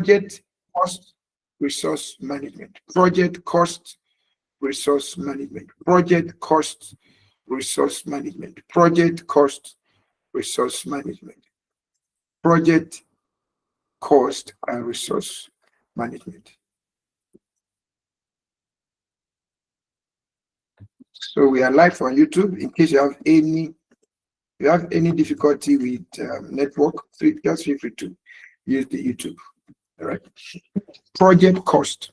project cost resource management, project cost resource management, project cost resource management, project cost resource management, project cost and resource management. So we are live on YouTube. In case you have any difficulty with network, just feel free to use the YouTube. All right. Project cost.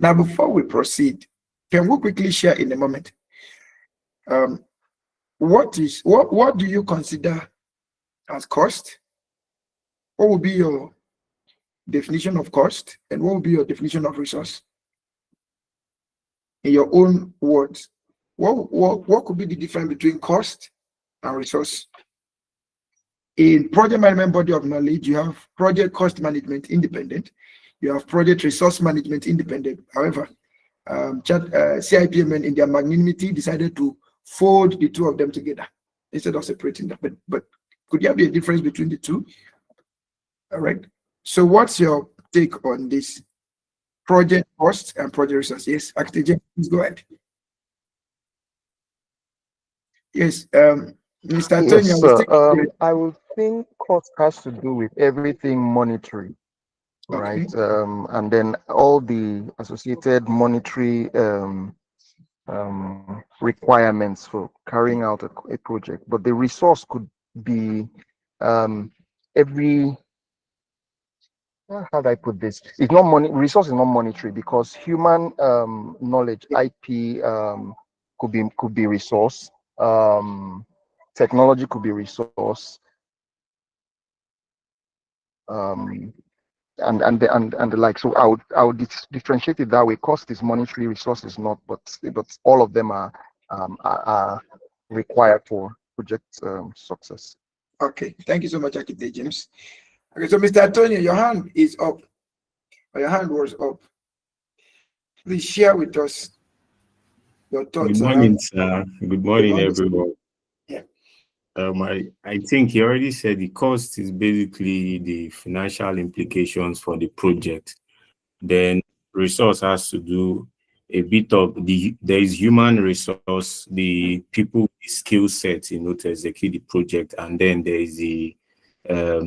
Now, before we proceed, can we quickly share in a moment? What do you consider as cost? What would be your definition of cost, and what would be your definition of resource? In your own words, what could be the difference between cost and resource? In project management body of knowledge, you have project cost management independent, you have project resource management independent. However, CIPMN in their magnanimity decided to fold the two of them together instead of separating them. But could there be a difference between the two? All right. So what's your take on this? Project cost and project resource. Yes, Architect James, please go ahead. Yes, Mr. Antonio. Yes, I would think cost has to do with everything monetary, right? Okay. And then all the associated monetary requirements for carrying out a project. But the resource could be every, how do I put this? It's not money. Resource is not monetary because human knowledge, IP, could be resource. Technology could be resource. And the like. So I would differentiate it that way. Cost is monetary, resource is not, but all of them are required for project success. Okay, thank you so much, Architect James. Okay, so Mr. Antonio, your hand is up. Or your hand was up. Please share with us your thoughts. Good morning, sir. Good morning, everyone. Yeah. I think he already said the cost is basically the financial implications for the project. Then resource has to do a bit of there is human resource, the people with skill set, to execute the project, and then there is the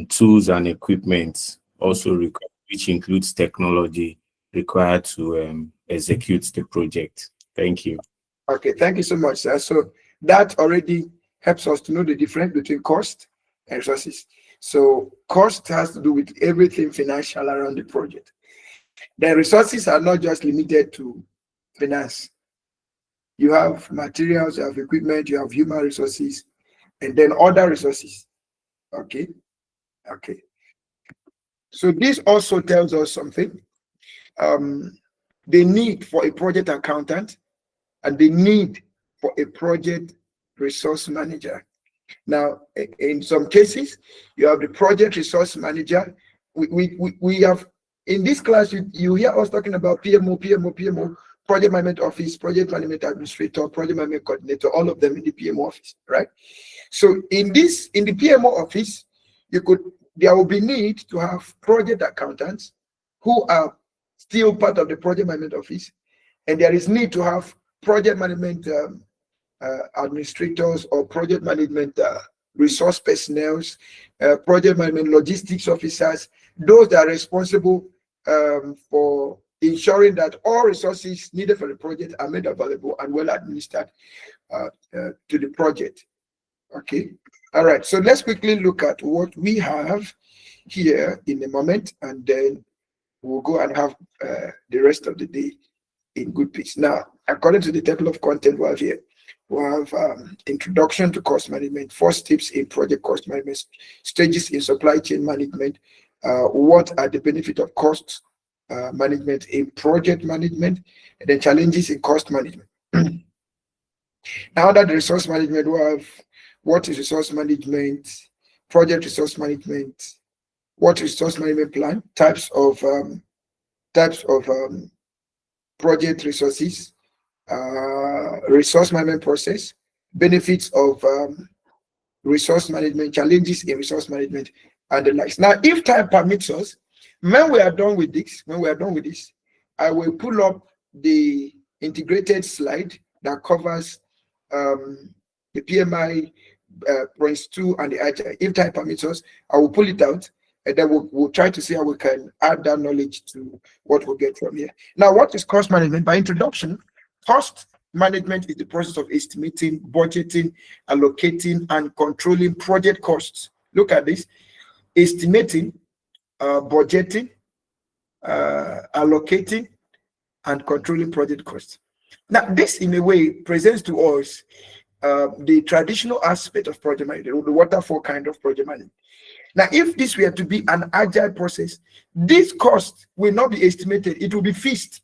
tools and equipment also required, which includes technology required to execute the project. Thank you. Okay, thank you so much, sir. So that already helps us to know the difference between cost and resources. So cost has to do with everything financial around the project. The resources are not just limited to finance. You have materials, you have equipment, you have human resources, and then other resources. Okay. Okay. So this also tells us something. The need for a project accountant and the need for a project resource manager. Now, in some cases, you have the project resource manager. We have, in this class, you hear us talking about PMO, project management office, project management administrator, project management coordinator, all of them in the PMO office, right? So in the PMO office, there will be need to have project accountants who are still part of the project management office, and there is need to have project management administrators or project management resource personnel, project management logistics officers, those that are responsible for ensuring that all resources needed for the project are made available and well administered to the project. Okay. All right. So let's quickly look at what we have here in a moment, and then we'll go and have the rest of the day in good peace. Now, according to the table of content we have here, we have introduction to cost management, 4 steps in project cost management, stages in supply chain management, what are the benefits of cost management in project management, and then challenges in cost management. Now that the resource management, we have what is resource management, project resource management, what is resource management plan, types of project resources, resource management process, benefits of resource management, challenges in resource management, and the likes. Now, if time permits us, when we are done with this, I will pull up the integrated slide that covers the PMI, Prince 2 and the Agile. If time permits us, I will pull it out, and then we'll try to see how we can add that knowledge to what we'll get from here. Now, what is cost management? By introduction, cost management is the process of estimating, budgeting, allocating, and controlling project costs. Look at this: estimating, budgeting, allocating, and controlling project costs. Now, this in a way presents to us the traditional aspect of project management, the waterfall kind of project management. Now, if this were to be an agile process, this cost will not be estimated, it will be fixed.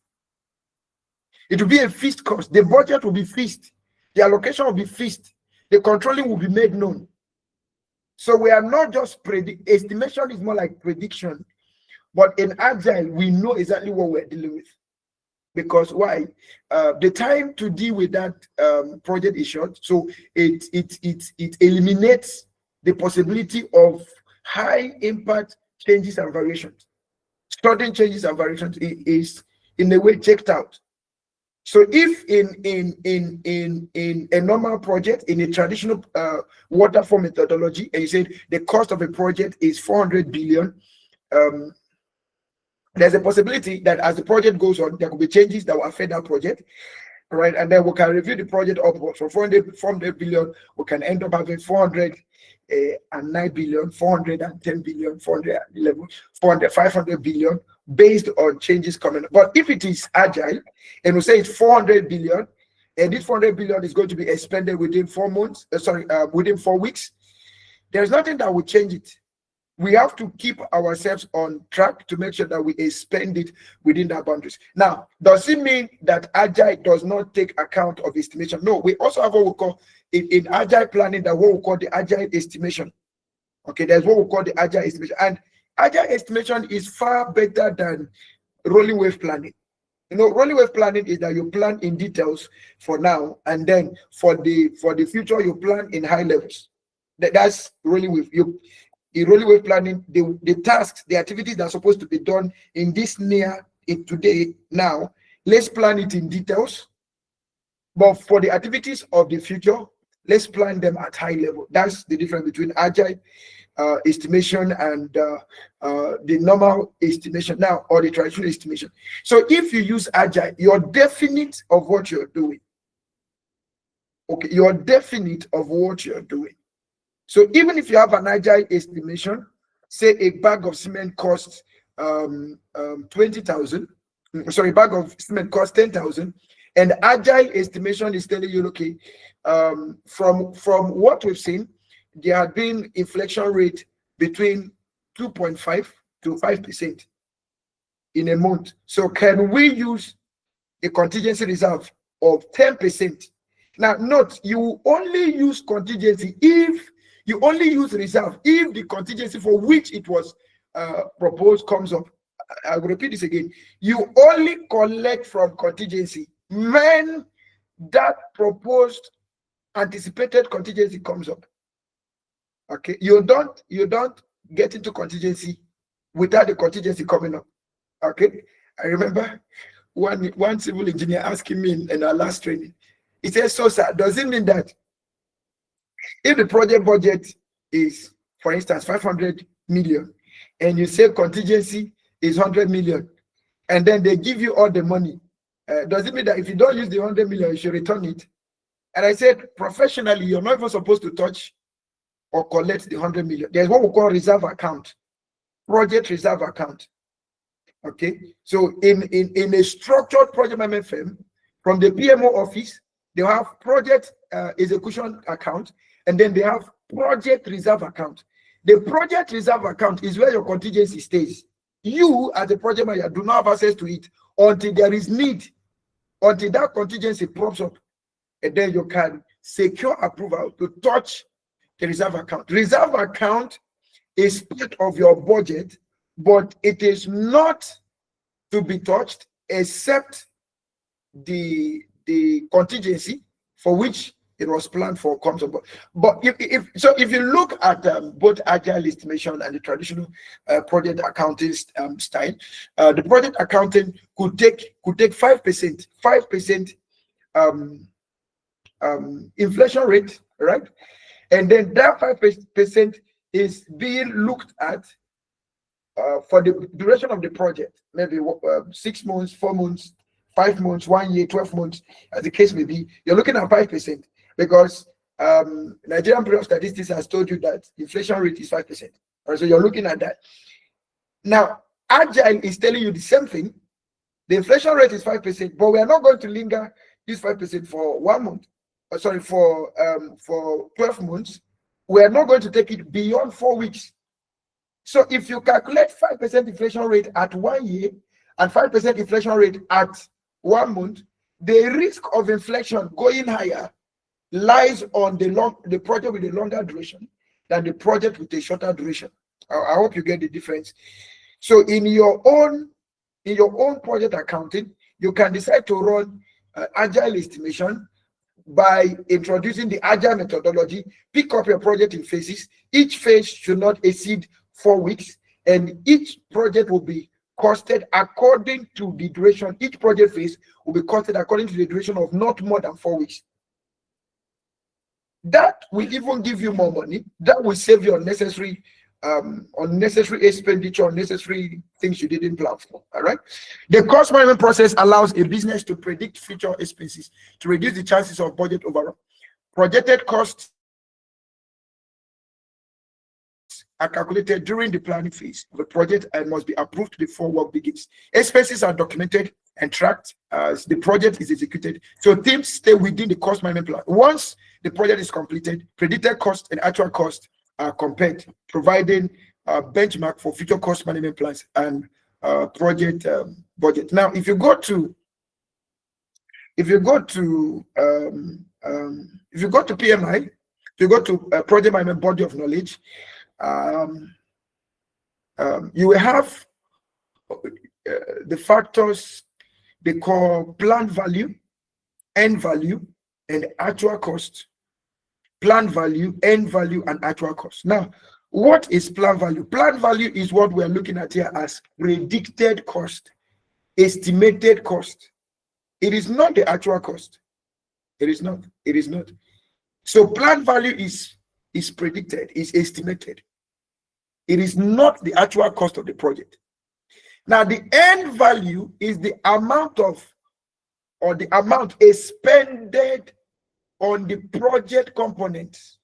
It will be a fixed cost. The budget will be fixed, the allocation will be fixed, the controlling will be made known. So we are not just estimation is more like prediction, but in agile we know exactly what we're dealing with. Because why? The time to deal with that project is short, so it eliminates the possibility of high impact changes and variations. Sudden changes and variations is in a way checked out. So if in a normal project, in a traditional waterfall methodology, and you said the cost of a project is 400 billion, there's a possibility that as the project goes on, there could be changes that will affect that project, right? And then we can review the project upwards. From 400 billion, we can end up having 409 billion, 410 billion, 411, 500 billion, based on changes coming up. But if it is agile, and we say it's 400 billion, and this 400 billion is going to be expended within 4 months, within 4 weeks, there's nothing that will change it. We have to keep ourselves on track to make sure that we expend it within that boundaries. Now, does it mean that agile does not take account of estimation? No, we also have what we call in agile planning, that what we call the agile estimation. Okay, there's what we call the agile estimation, and agile estimation is far better than rolling wave planning. You know, rolling wave planning is that you plan in details for now, and then for the future you plan in high levels. That's rolling wave. In rolling wave planning, the tasks, the activities that are supposed to be done in this today, now, let's plan it in details. But for the activities of the future, let's plan them at high level. That's the difference between agile estimation and the normal estimation now, or the traditional estimation. So if you use agile, you're definite of what you're doing. Okay, you're definite of what you're doing. So even if you have an agile estimation, say a bag of cement costs 20,000, sorry, a bag of cement costs 10,000, and agile estimation is telling you, okay, from what we've seen, there had been inflation rate between 2.5 to 5% in a month. So can we use a contingency reserve of 10%? Now, note, you only use contingency if you only use reserve if the contingency for which it was proposed comes up. I will repeat this again. You only collect from contingency when that proposed anticipated contingency comes up. Okay, you don't get into contingency without the contingency coming up. Okay, I remember one civil engineer asking me in our last training. He said, "So sir, does it mean that if the project budget is, for instance, 500 million, and you say contingency is 100 million, and then they give you all the money, does it mean that if you don't use the 100 million, you should return it?" And I said, professionally, you're not even supposed to touch or collect the 100 million. There's what we call reserve account, project reserve account. Okay, so in a structured project management firm, from the PMO office, they have project execution account, and then they have project reserve account. The project reserve account is where your contingency stays. You, as a project manager, do not have access to it until there is need, until that contingency props up, and then you can secure approval to touch the reserve account. Reserve account is part of your budget, but it is not to be touched except the contingency for which it was planned for comes on board. But if you look at both agile estimation and the traditional project accounting style, the project accounting could take 5% inflation rate, right? And then that 5% is being looked at for the duration of the project, maybe 6 months, 4 months, 5 months, 1 year, 12 months, as the case may be. You're looking at 5% because Nigerian Bureau of Statistics has told you that inflation rate is 5%. Right, so you're looking at that. Now, Agile is telling you the same thing. The inflation rate is 5%, but we are not going to linger this 5% for 1 month. Sorry, for 12 months. We are not going to take it beyond 4 weeks. So if you calculate 5% inflation rate at 1 year and 5% inflation rate at 1 month, the risk of inflation going higher lies on the project with a longer duration than the project with a shorter duration. I hope you get the difference. So in your own project accounting, you can decide to run agile estimation by introducing the agile methodology. Pick up your project in phases. Each phase should not exceed 4 weeks, and each project will be costed according to the duration. Each project phase will be costed according to the duration of not more than 4 weeks. That will even give you more money. That will save you unnecessary expenditure, unnecessary things you didn't plan for. All right. The cost management process allows a business to predict future expenses to reduce the chances of budget overrun. Projected costs are calculated during the planning phase of a project and must be approved before work begins. Expenses are documented and tracked as the project is executed, so teams stay within the cost management plan. Once the project is completed, predicted cost and actual cost are compared, providing a benchmark for future cost management plans and project budget. Now, if you go to PMI, if you go to project management body of knowledge, you will have the factors they call planned value, end value, and actual cost. Planned value, end value, and actual cost. Now, what is planned value? Planned value is what we're looking at here as predicted cost, estimated cost. It is not the actual cost. It is not. It is not. So planned value is predicted, is estimated. It is not the actual cost of the project. Now, the end value is the amount expended on the project components.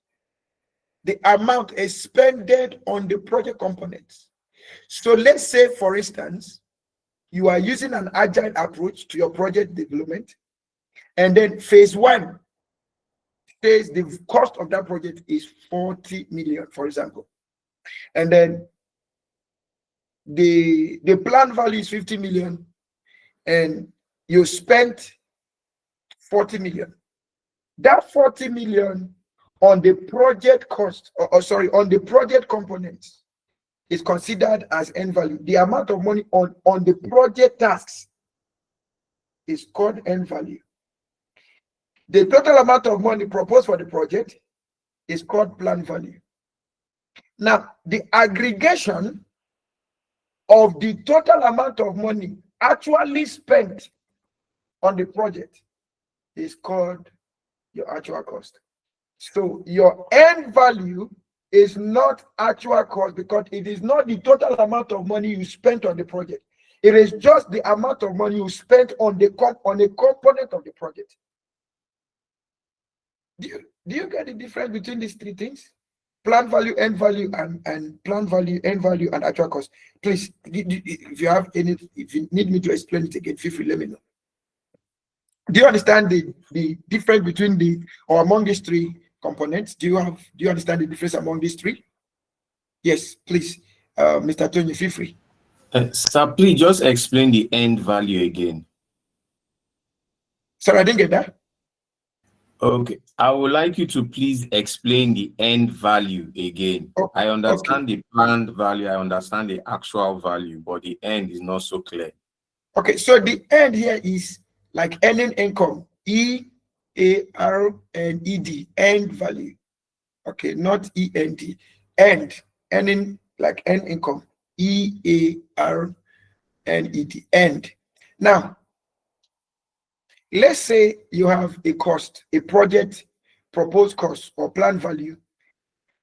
The amount expended on the project components. So let's say, for instance, you are using an agile approach to your project development, and then phase 1 says the cost of that project is 40 million, for example. And then the planned value is 50 million, and you spent 40 million. That 40 million on the project cost, on the project components is considered as end value. The amount of money on the project tasks is called end value. The total amount of money proposed for the project is called planned value. Now, the aggregation of the total amount of money actually spent on the project is called your actual cost. So your end value is not actual cost because it is not the total amount of money you spent on the project. It is just the amount of money you spent on a component of the project. Do you get the difference between these three things? Planned value, end value, and planned value, end value, and actual cost. Please, if you need me to explain it again, feel free, let me know. Do you understand the difference between among these three components? Do you understand the difference among these three? Yes, please, Mr. Tony, feel free. Sir, please just explain the end value again. Sorry, I didn't get that. Okay, I would like you to please explain the end value again. Okay. I understand the planned value, I understand the actual value, but the end is not so clear. Okay, so the end here is like earning income, E E-A-R-N-E-D, end value. Okay, not E-N-D. End, ending like end income. E-A-R-N-E-D, end. Now, let's say you have a cost, a project proposed cost or plan value.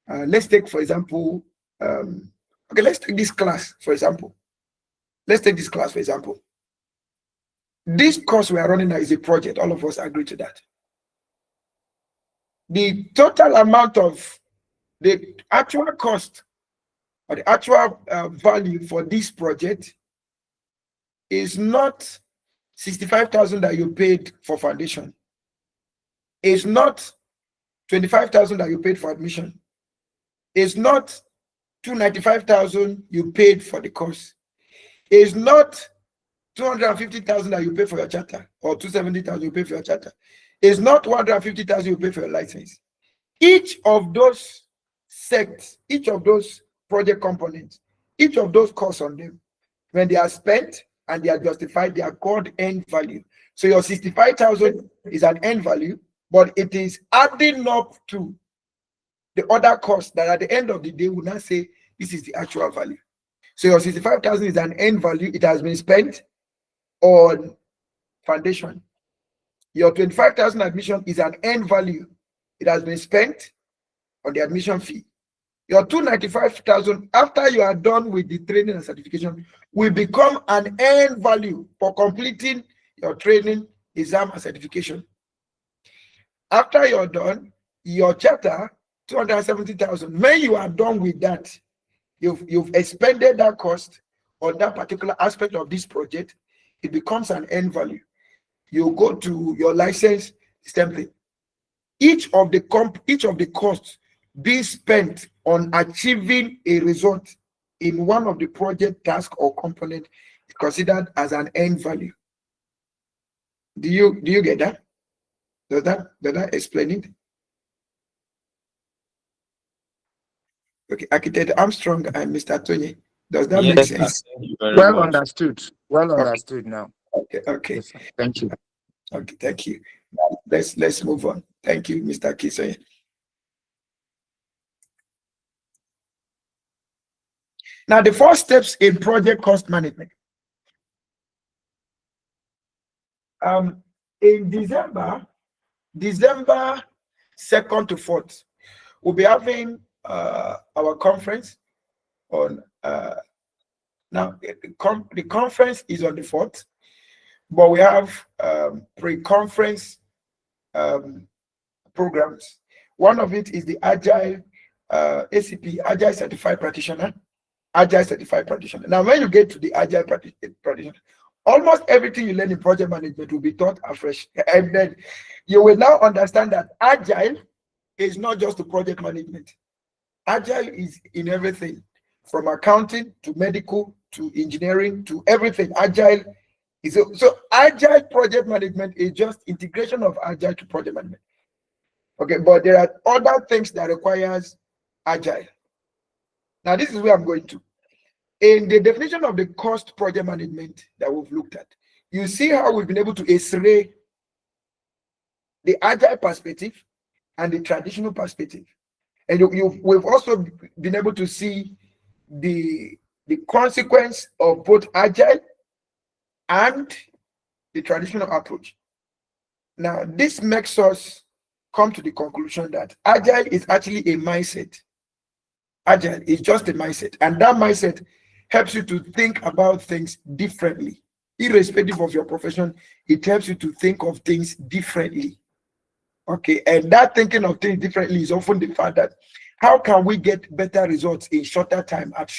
Let's take, for example, okay, let's take this class, for example. Let's take this class, for example. This course we are running now is a project. All of us agree to that. The total amount of the actual cost or the actual value for this project is not 65,000 that you paid for foundation. It's not 25,000 that you paid for admission. It's not 295,000 you paid for the course. It's not 250,000 that you pay for your charter, or 270,000 you pay for your charter. It's not 150,000 you pay for your license. Each of those sects, each of those project components, each of those costs on them, when they are spent and they are justified, they are called end value. So your 65,000 is an end value, but it is adding up to the other costs that at the end of the day will not say this is the actual value. So your 65,000 is an end value. It has been spent on foundation. Your 25,000 admission is an end value. It has been spent on the admission fee. Your 295,000, after you are done with the training and certification, will become an end value for completing your training, exam, and certification. After you're done, your charter, 270,000. When you are done with that, you've expended that cost on that particular aspect of this project, it becomes an end value. You go to your license stamping. Each of the costs being spent on achieving a result in one of the project task or component is considered as an end value. Do you get that? Does that explain it? Okay, Architect Armstrong and Mr. Tony, does that make sense? Well understood. Well understood now. Okay. Yes, thank you. Okay, thank you. Let's move on. Thank you, Mr. Kisoye. Now, the first steps in project cost management. In December 2nd to 4th, we'll be having our conference on now the conference is on the 4th, but we have pre-conference programs. One of it is the Agile ACP, Agile Certified Practitioner. Agile Certified Practitioner. Now, when you get to the Agile Practitioner, almost everything you learn in project management will be taught afresh. And then you will now understand that Agile is not just the project management. Agile is in everything, from accounting to medical to engineering to everything. Agile is so Agile project management is just integration of Agile to project management. Okay, but there are other things that requires Agile. Now, this is where I'm going to. In the definition of the cost project management that we've looked at, you see how we've been able to X-ray the Agile perspective and the traditional perspective. And we've also been able to see the consequence of both Agile and the traditional approach. Now, this makes us come to the conclusion that Agile is actually a mindset. Agile is just a mindset, and that mindset helps you to think about things differently. Irrespective of your profession, it helps you to think of things differently. Okay, and that thinking of things differently is often the fact that how can we get better results in shorter time at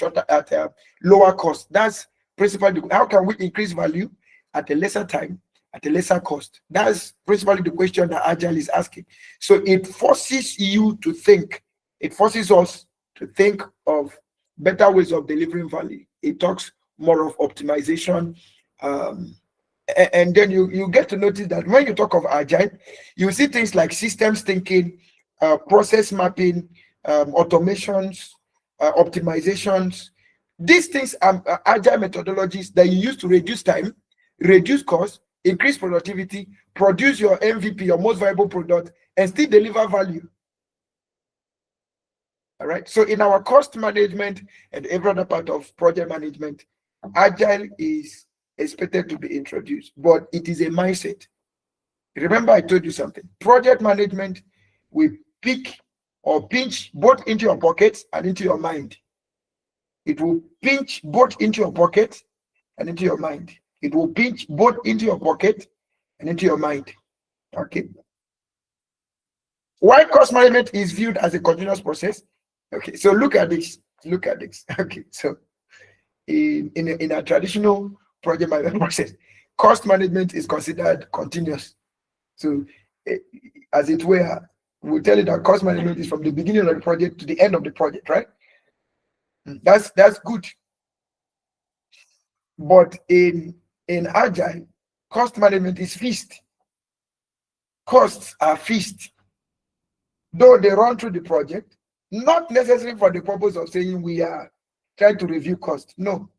lower cost? That's principally how can we increase value at a lesser time at a lesser cost? That's principally the question that Agile is asking. So it forces you to think. It forces us to think of better ways of delivering value. It talks more of optimization. And then you get to notice that when you talk of Agile, you see things like systems thinking, process mapping, automations, optimizations. These things are Agile methodologies that you use to reduce time, reduce cost, increase productivity, produce your MVP, your most valuable product, and still deliver value. All right. So in our cost management and every other part of project management, Agile is expected to be introduced, but it is a mindset. Remember, I told you something. Project management will pick or pinch both into your pockets and into your mind. It will pinch both into your pocket and into your mind. It will pinch both into your pocket and into your mind. Okay. Why cost management is viewed as a continuous process? Okay, so look at this. Look at this. Okay, so in a traditional project management process, cost management is considered continuous. So, as it were, we'll tell you that cost management is from the beginning of the project to the end of the project, right? That's good. But in Agile, cost management is fixed. Costs are fixed. Though they run through the project, not necessarily for the purpose of saying we are trying to review cost. No.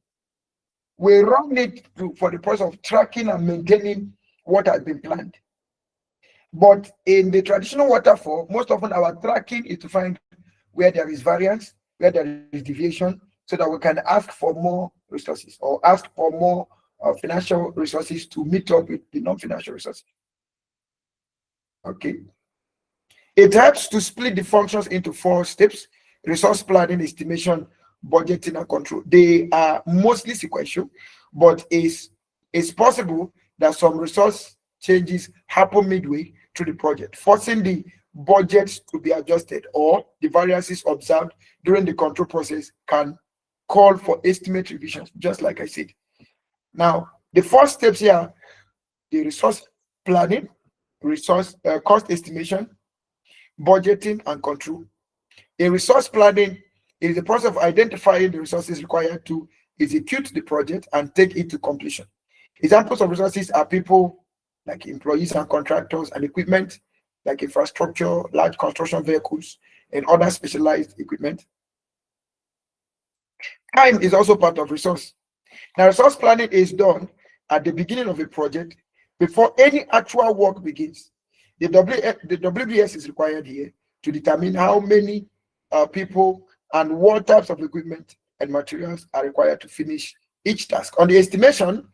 We run it for the purpose of tracking and maintaining what has been planned. But in the traditional waterfall, most often our tracking is to find where there is variance, where there is deviation, so that we can ask for more resources or ask for more financial resources to meet up with the non-financial resources. Okay. It helps to split the functions into 4 steps: resource planning, estimation, budgeting, and control. They are mostly sequential, but it's possible that some resource changes happen midway through the project, forcing the budget to be adjusted, or the variances observed during the control process can call for estimate revisions, just like I said. Now, the 4 steps here are the resource planning, resource cost estimation, budgeting, and control. In resource planning, it is the process of identifying the resources required to execute the project and take it to completion. Examples of resources are people, like employees and contractors, and equipment, like infrastructure, large construction vehicles, and other specialized equipment. Time is also part of resource. Now, resource planning is done at the beginning of a project before any actual work begins. The WBS is required here to determine how many people and what types of equipment and materials are required to finish each task. On the estimation,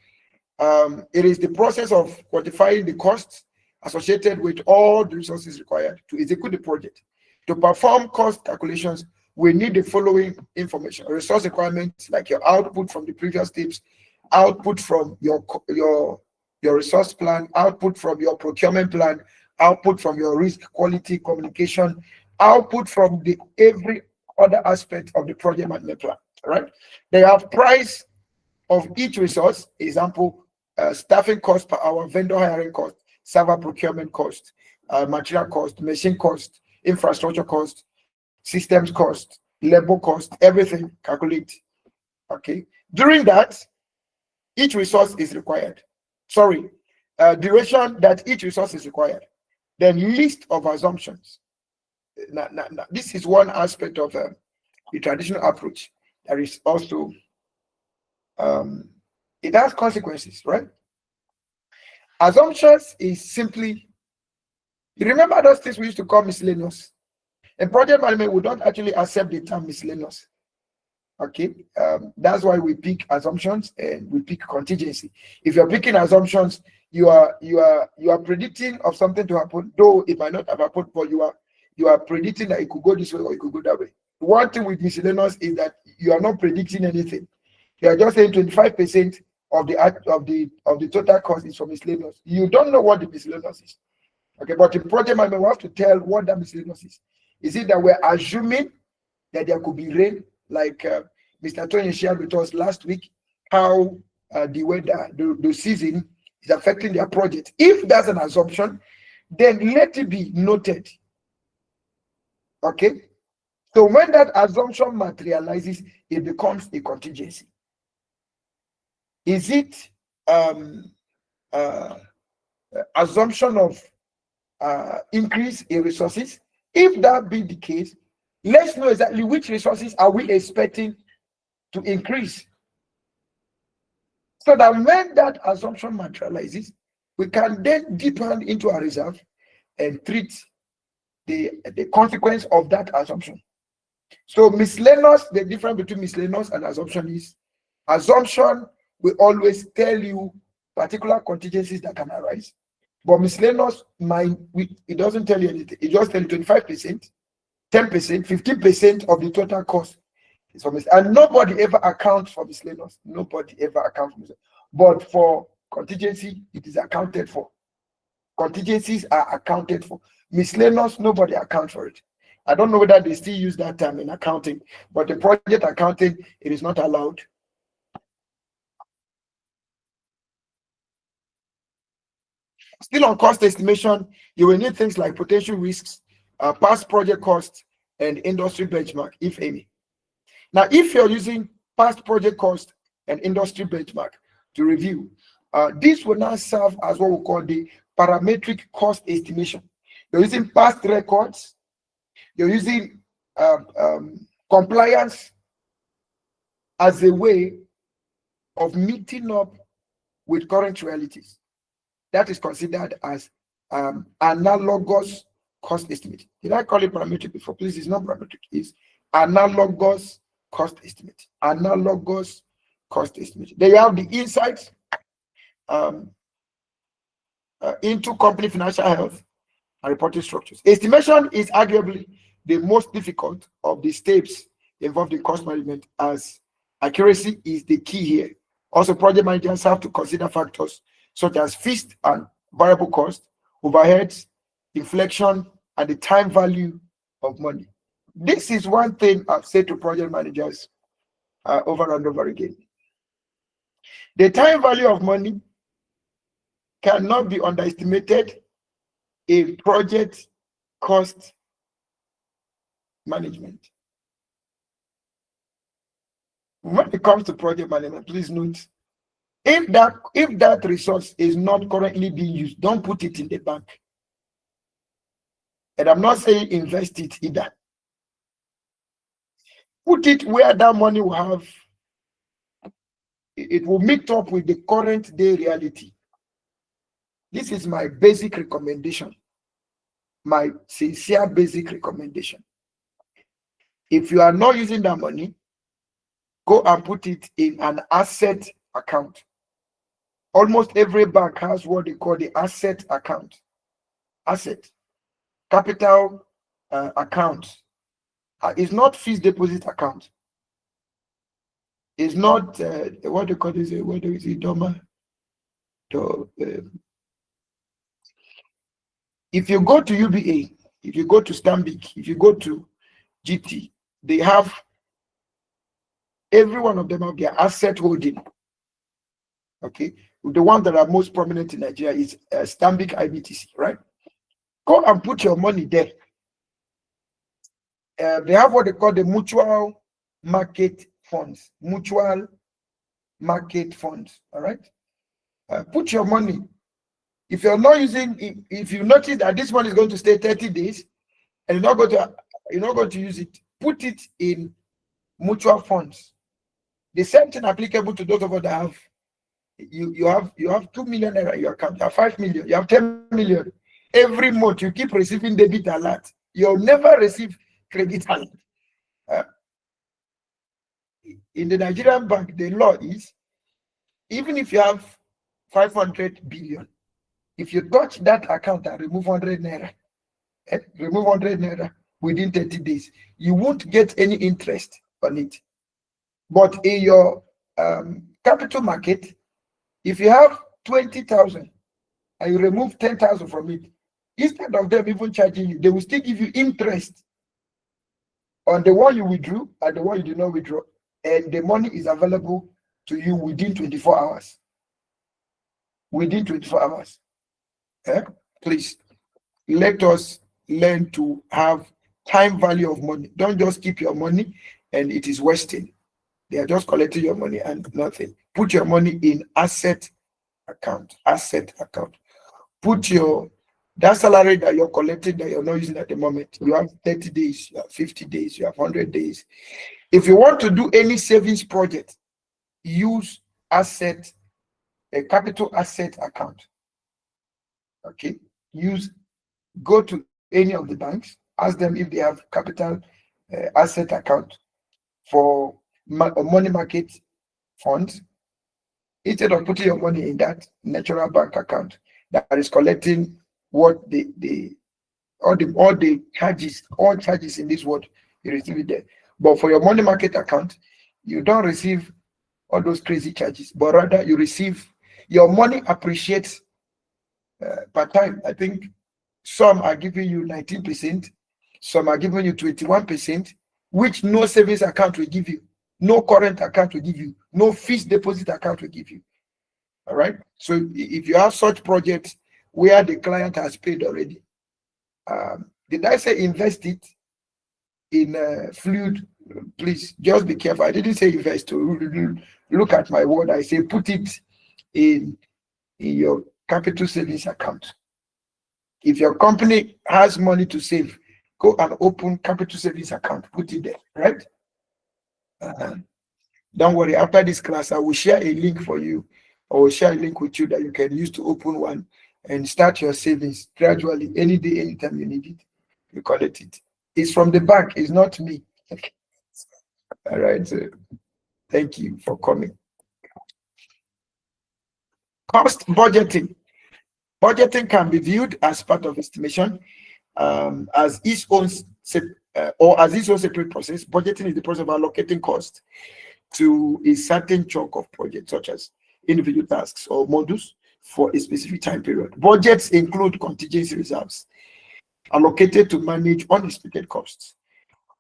it is the process of quantifying the costs associated with all the resources required to execute the project. To perform cost calculations, we need the following information: resource requirements, like your output from the previous steps, output from your resource plan, output from your procurement plan, output from your risk, quality, communication, output from the every other aspect of the project management plan. Right? They have price of each resource. Example, staffing cost per hour, vendor hiring cost, server procurement cost, material cost, machine cost, infrastructure cost, systems cost, labor cost, everything calculate. Okay. During that, each resource is required. Sorry, duration that each resource is required. Then list of assumptions. Now, this is one aspect of the traditional approach. There is also it has consequences, right? Assumptions is simply, you remember those things we used to call miscellaneous. In project management, we don't actually accept the term miscellaneous. Okay, that's why we pick assumptions and we pick contingency. If you're picking assumptions, you are predicting of something to happen, though it might not have happened, but you are predicting that it could go this way or it could go that way. One thing with miscellaneous is that you are not predicting anything. You are just saying 25% of the total cost is from miscellaneous. You don't know what the miscellaneous is. Okay, but in project management, we have to tell what that miscellaneous is. Is it that we're assuming that there could be rain, like Mr. Tony shared with us last week, how the weather, the season is affecting their project? If that's an assumption, then let it be noted. Okay, so when that assumption materializes, it becomes a contingency. Is it assumption of increase in resources? If that be the case, let's know exactly which resources are we expecting to increase, so that when that assumption materializes, we can then deepen into a reserve and treat the consequence of that assumption. So miscellaneous, the difference between miscellaneous and assumption is, assumption will always tell you particular contingencies that can arise. But miscellaneous, it doesn't tell you anything. It just tells you 25%, 10%, 15% of the total cost is for miscellaneous. And nobody ever accounts for miscellaneous. Nobody ever accounts for miscellaneous. But for contingency, it is accounted for. Contingencies are accounted for. Miscellaneous, nobody accounts for it. I don't know whether they still use that term in accounting, but the project accounting, it is not allowed. Still on cost estimation, you will need things like potential risks, past project costs, and industry benchmark, if any. Now, if you're using past project cost and industry benchmark to review, this will now serve as what we call the parametric cost estimation. You're using past records, you're using compliance as a way of meeting up with current realities. That is considered as analogous cost estimate. Did I call it parametric before? Please, it's not parametric. It's analogous cost estimate. Analogous cost estimate. They have the insights into company financial health and reporting structures. Estimation is arguably the most difficult of the steps involved in cost management, as accuracy is the key here. Also, project managers have to consider factors such as fixed and variable cost, overheads, inflation, and the time value of money. This is one thing I've said to project managers over and over again. The time value of money cannot be underestimated in project cost management. When it comes to project management, please note, if that resource is not currently being used, don't put it in the bank. And I'm not saying invest it either. Put it where that money will have, it will meet up with the current day reality. This is my basic recommendation, my sincere basic recommendation. If you are not using that money, go and put it in an asset account. Almost every bank has what they call the asset account. Asset. Capital account. It's not fixed deposit account. It's not what they call this, what is it, DOMA? If you go to UBA, if you go to Stanbic, if you go to GT, they have, every one of them have their asset holding. Okay, the ones that are most prominent in Nigeria is Stanbic IBTC, right? Go and put your money there. They have what they call the mutual market funds. Mutual market funds. All right. Put your money. If you're not using, if you notice that this one is going to stay 30 days, and you're not going to use it, put it in mutual funds. The same thing applicable to those of us that have. You have 2 million naira in your account. You have 5 million. You have 10 million. Every month you keep receiving debit alert. You'll never receive credit alert. In the Nigerian bank, the law is, even if you have 500 billion, if you touch that account and remove 100 naira, within 30 days, you won't get any interest on it. But in your capital market, if you have 20,000 and you remove 10,000 from it, instead of them even charging you, they will still give you interest on the one you withdrew and the one you did not withdraw. And the money is available to you within 24 hours. Within 24 hours. Please, let us learn to have time value of money. Don't just keep your money and it is wasting. They are just collecting your money and nothing. Put your money in asset account. Asset account. Put that salary that you're collecting that you're not using at the moment. You have 30 days, you have 50 days, you have 100 days. If you want to do any savings project, use a capital asset account. Okay, go to any of the banks, ask them if they have capital asset account for money market funds. Instead of putting your money in that natural bank account that is collecting what all charges in this world, you receive it there. But for your money market account, you don't receive all those crazy charges, but rather you receive your money appreciates per time. I think some are giving you 19%, some are giving you 21%, which no savings account will give you, no current account will give you, no fixed deposit account will give you. All right. So if you have such projects where the client has paid already, did I say invest it in fluid? Please just be careful. I didn't say invest. To look at my word, I say put it in your capital savings account. If your company has money to save, go and open capital savings account, put it there, right? Don't worry, after this class, I will share a link for you. I will share a link with you that you can use to open one and start your savings gradually, any day, anytime you need it. You collect it. It's from the bank, it's not me. All right. Thank you for coming. Cost budgeting. Budgeting can be viewed as part of estimation, as its own separate process. Budgeting is the process of allocating cost to a certain chunk of project, such as individual tasks or modules for a specific time period. Budgets include contingency reserves allocated to manage unexpected costs.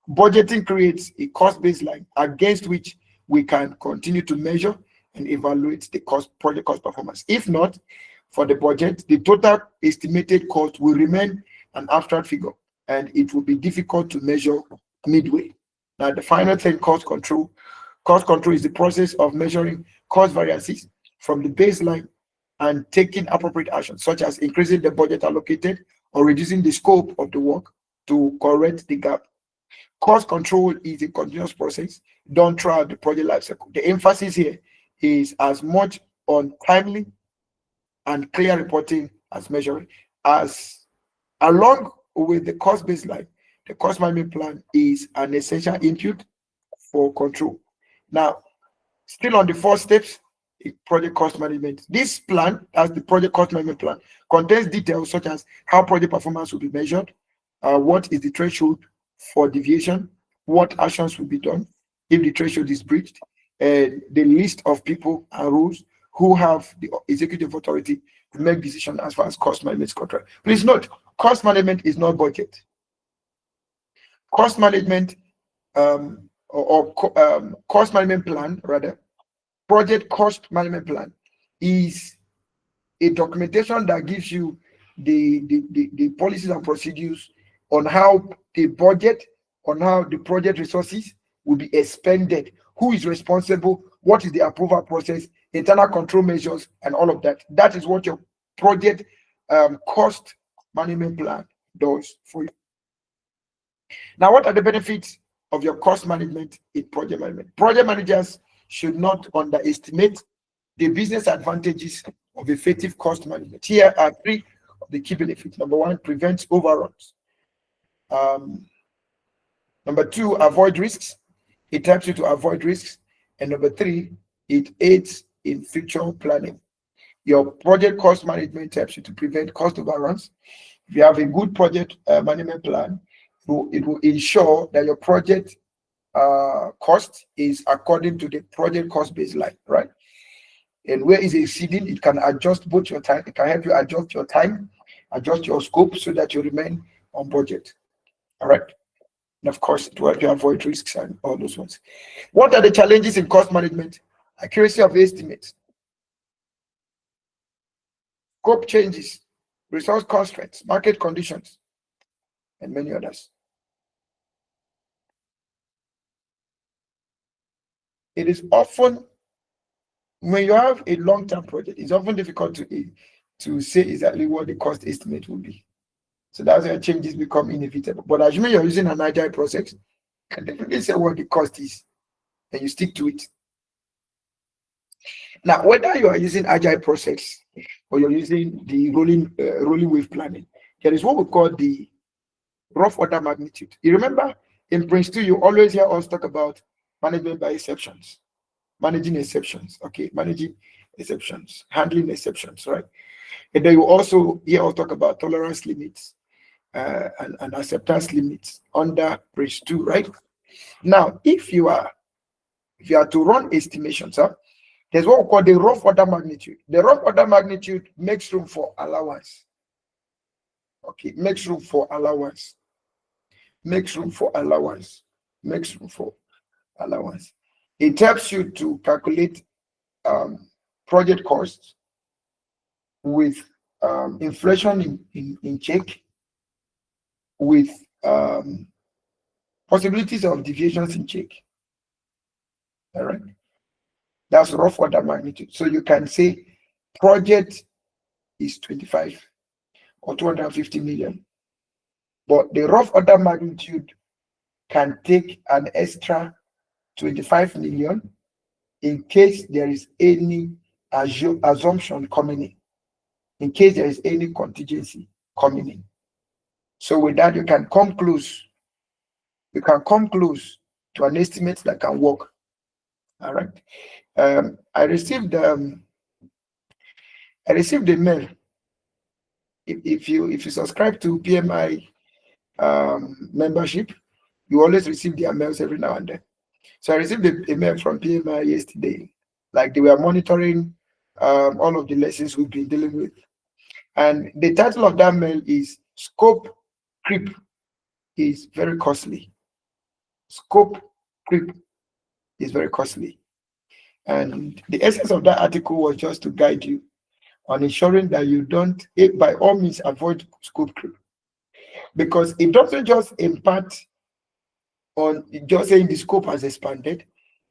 Budgeting creates a cost baseline against which we can continue to measure and evaluate the project cost performance. If not, for the budget, the total estimated cost will remain an abstract figure, and it will be difficult to measure midway. Now, the final thing, cost control. Cost control is the process of measuring cost variances from the baseline and taking appropriate actions, such as increasing the budget allocated or reducing the scope of the work to correct the gap. Cost control is a continuous process done throughout the project lifecycle. The emphasis here is as much on timely and clear reporting as measuring. As along with the cost baseline, the cost management plan is an essential input for control. Now, still on the 4 steps in project cost management, this plan, as the project cost management plan, contains details such as how project performance will be measured, what is the threshold for deviation, what actions will be done if the threshold is breached, and the list of people and rules who have the executive authority to make decisions as far as cost management is concerned. Please note, cost management is not budget. Cost management cost management plan, rather, project cost management plan is a documentation that gives you the policies and procedures on how the budget, on how the project resources will be expended, who is responsible, what is the approval process, internal control measures, and all of that. That is what your project cost management plan does for you. Now, what are the benefits of your cost management in project management? Project managers should not underestimate the business advantages of effective cost management. Here are 3 of the key benefits. Number 1, prevents overruns. Number 2, avoid risks. It helps you to avoid risks. And number 3, it aids in future planning. Your project cost management helps you to prevent cost overruns. If you have a good project management plan, it will ensure that your project cost is according to the project cost baseline, right? And where is exceeding, it can adjust both your time. It can help you adjust your time, adjust your scope so that you remain on budget. All right. And of course, it will help you avoid risks and all those ones. What are the challenges in cost management? Accuracy of estimates, scope changes, resource constraints, market conditions, and many others. It is often, when you have a long-term project, it's often difficult to say exactly what the cost estimate will be. So that's where changes become inevitable. But assuming you're using an agile process, you can definitely say what the cost is, and you stick to it. Now, whether you are using agile process or you're using the rolling wave planning, there is what we call the rough order magnitude. You remember in Prince 2, you always hear us talk about management by exceptions, managing exceptions, okay, managing exceptions, handling exceptions, right? And then you also hear us talk about tolerance limits and acceptance limits under Prince 2, right? Now, if you are to run estimations, there's what we call the rough order magnitude. The rough order magnitude makes room for allowance. Okay, makes room for allowance. Makes room for allowance. Makes room for allowance. It helps you to calculate project costs with inflation in check, with possibilities of deviations in check. All right. That's rough order magnitude. So you can say project is 25 or 250 million. But the rough order magnitude can take an extra 25 million in case there is any assumption coming in case there is any contingency coming in. So with that, you can come close. You can come close to an estimate that can work. All right. I received a mail. If you subscribe to PMI membership, you always receive their mails every now and then. So I received a mail from PMI yesterday, like they were monitoring all of the lessons we've been dealing with. And the title of that mail is Scope Creep is Very Costly. Scope Creep is very costly. And the essence of that article was just to guide you on ensuring that you don't, by all means, avoid scope creep. Because it doesn't just impact on just saying the scope has expanded,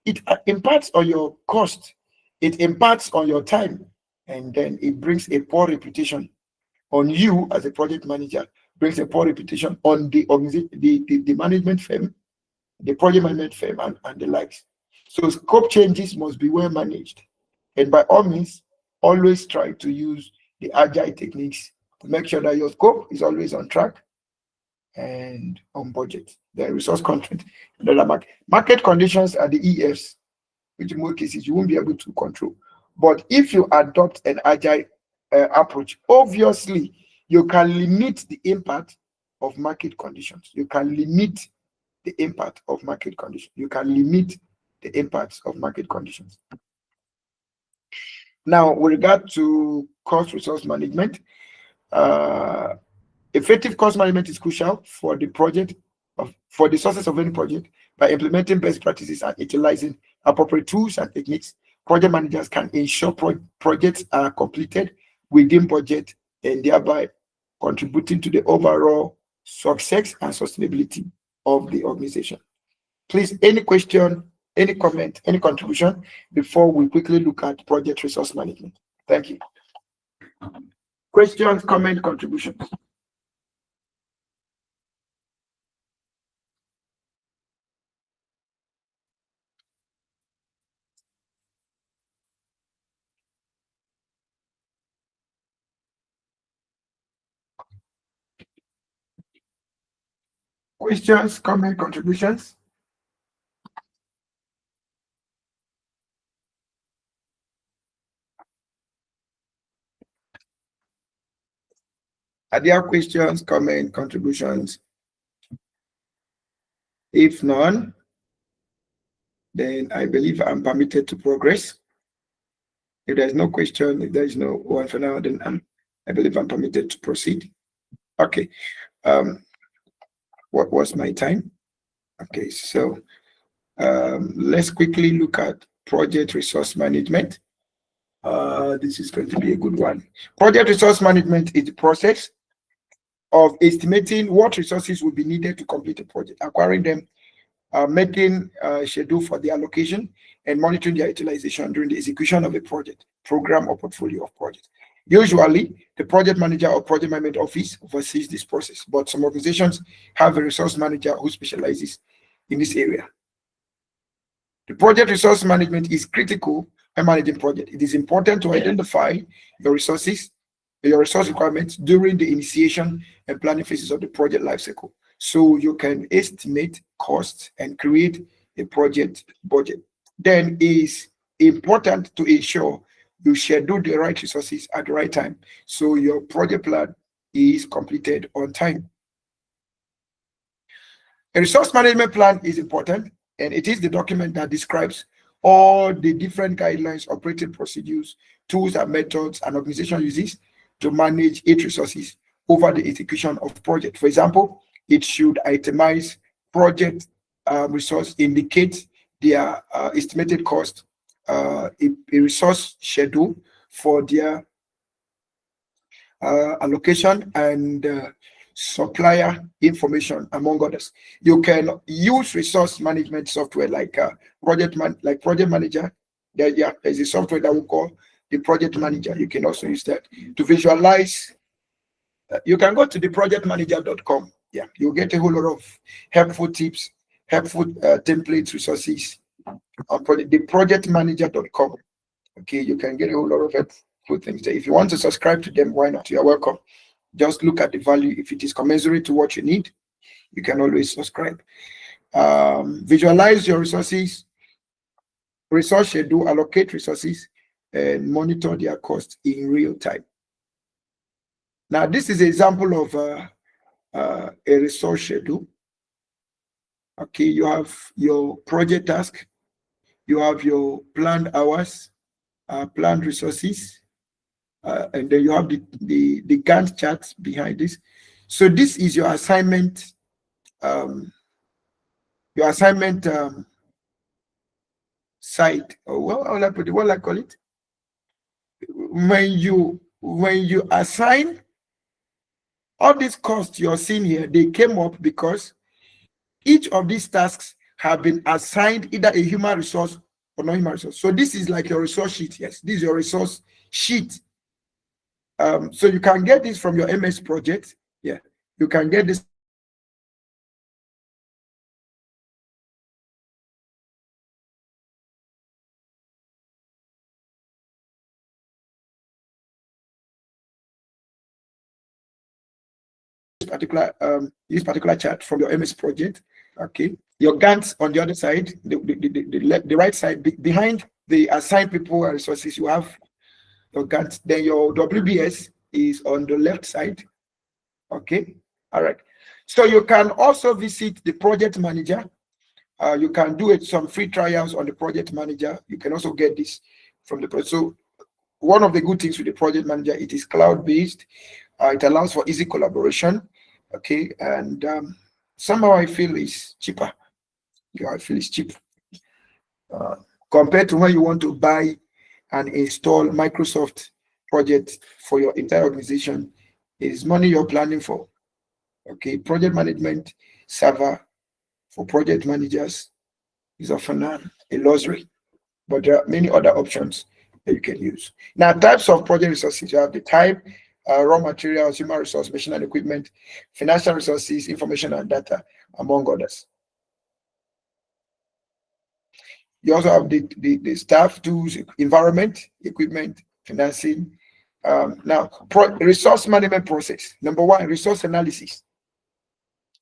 it impacts on your cost, it impacts on your time, and then it brings a poor reputation on you as a project manager, brings a poor reputation on the organization, the management firm, the project management firm, and the likes. So scope changes must be well managed. And by all means, always try to use the agile techniques to make sure that your scope is always on track and on budget. The resource content, the market conditions are the EFs, which in most cases you won't be able to control. But if you adopt an agile approach, obviously you can limit the impact of market conditions. You can limit the impact of market conditions. You can limit the impacts of market conditions. Now, with regard to cost resource management, effective cost management is crucial for the project, for the success of any project. By implementing best practices and utilizing appropriate tools and techniques, project managers can ensure projects are completed within budget and thereby contributing to the overall success and sustainability of the organization. Please, any question, any comment, any contribution before we quickly look at project resource management? Thank you. Questions, comment, contributions? Questions, comment, contributions? Are there questions, comment, contributions? If none, then I believe I'm permitted to progress. If there's no question, if there is no one for now, then I believe I'm permitted to proceed. Okay. What was my time? Okay, so let's quickly look at project resource management. This is going to be a good one. Project resource management is the process of estimating what resources will be needed to complete a project, acquiring them, making a schedule for the allocation, and monitoring their utilization during the execution of a project, program, or portfolio of projects. Usually, the project manager or project management office oversees this process, but some organizations have a resource manager who specializes in this area. The project resource management is critical and managing project. It is important to identify your resources, your resource requirements during the initiation and planning phases of the project lifecycle, so you can estimate costs and create a project budget. Then it is important to ensure you schedule the right resources at the right time, so your project plan is completed on time. A resource management plan is important, and it is the document that describes all the different guidelines, operating procedures, tools and methods an organization uses to manage its resources over the execution of project. For example, it should itemize project resource, indicate their estimated cost, a resource schedule for their allocation, and supplier information, among others. You can use resource management software like Project Manager. There's a software that we call the Project Manager. You can also use that to visualize. You can go to the projectmanager.com. Yeah, you'll get a whole lot of helpful tips, helpful templates, resources on the projectmanager.com. Okay, you can get a whole lot of helpful things there. If you want to subscribe to them, why not? You are welcome. Just look at the value. If it is commensurate to what you need, you can always subscribe. Visualize your resources, resource schedule, allocate resources, and monitor their costs in real time. Now, this is an example of a resource schedule. Okay, you have your project task, you have your planned hours, planned resources, and then you have the Gantt charts behind this. So this is your assignment, site, or what will I put it? What will I call it? When you assign all these costs you're seeing here, they came up because each of these tasks have been assigned either a human resource or non-human resource. So this is like your resource sheet. Yes, this is your resource sheet. So you can get this from your MS project. Yeah, you can get this particular chart from your MS project. Okay, your Gantt on the other side, the right side, behind the assigned people and resources, you have your Gantt. Then your WBS is on the left side. Okay, all right. So you can also visit the project manager. You can do some free trials on the project manager. You can also get this from the project. So one of the good things with the project manager, it is cloud-based. It allows for easy collaboration. Okay, and somehow I feel it's cheaper. Yeah, I feel it's cheap compared to when you want to buy and install Microsoft project for your entire organization. It is money you're planning for. Okay, project management server for project managers is often a luxury, but there are many other options that you can use. Now, types of project resources: you have the time, raw materials, human resource, machine and equipment, financial resources, information and data, among others. You also have the staff, tools, environment, equipment, financing. Now, resource management process. Number one, resource analysis.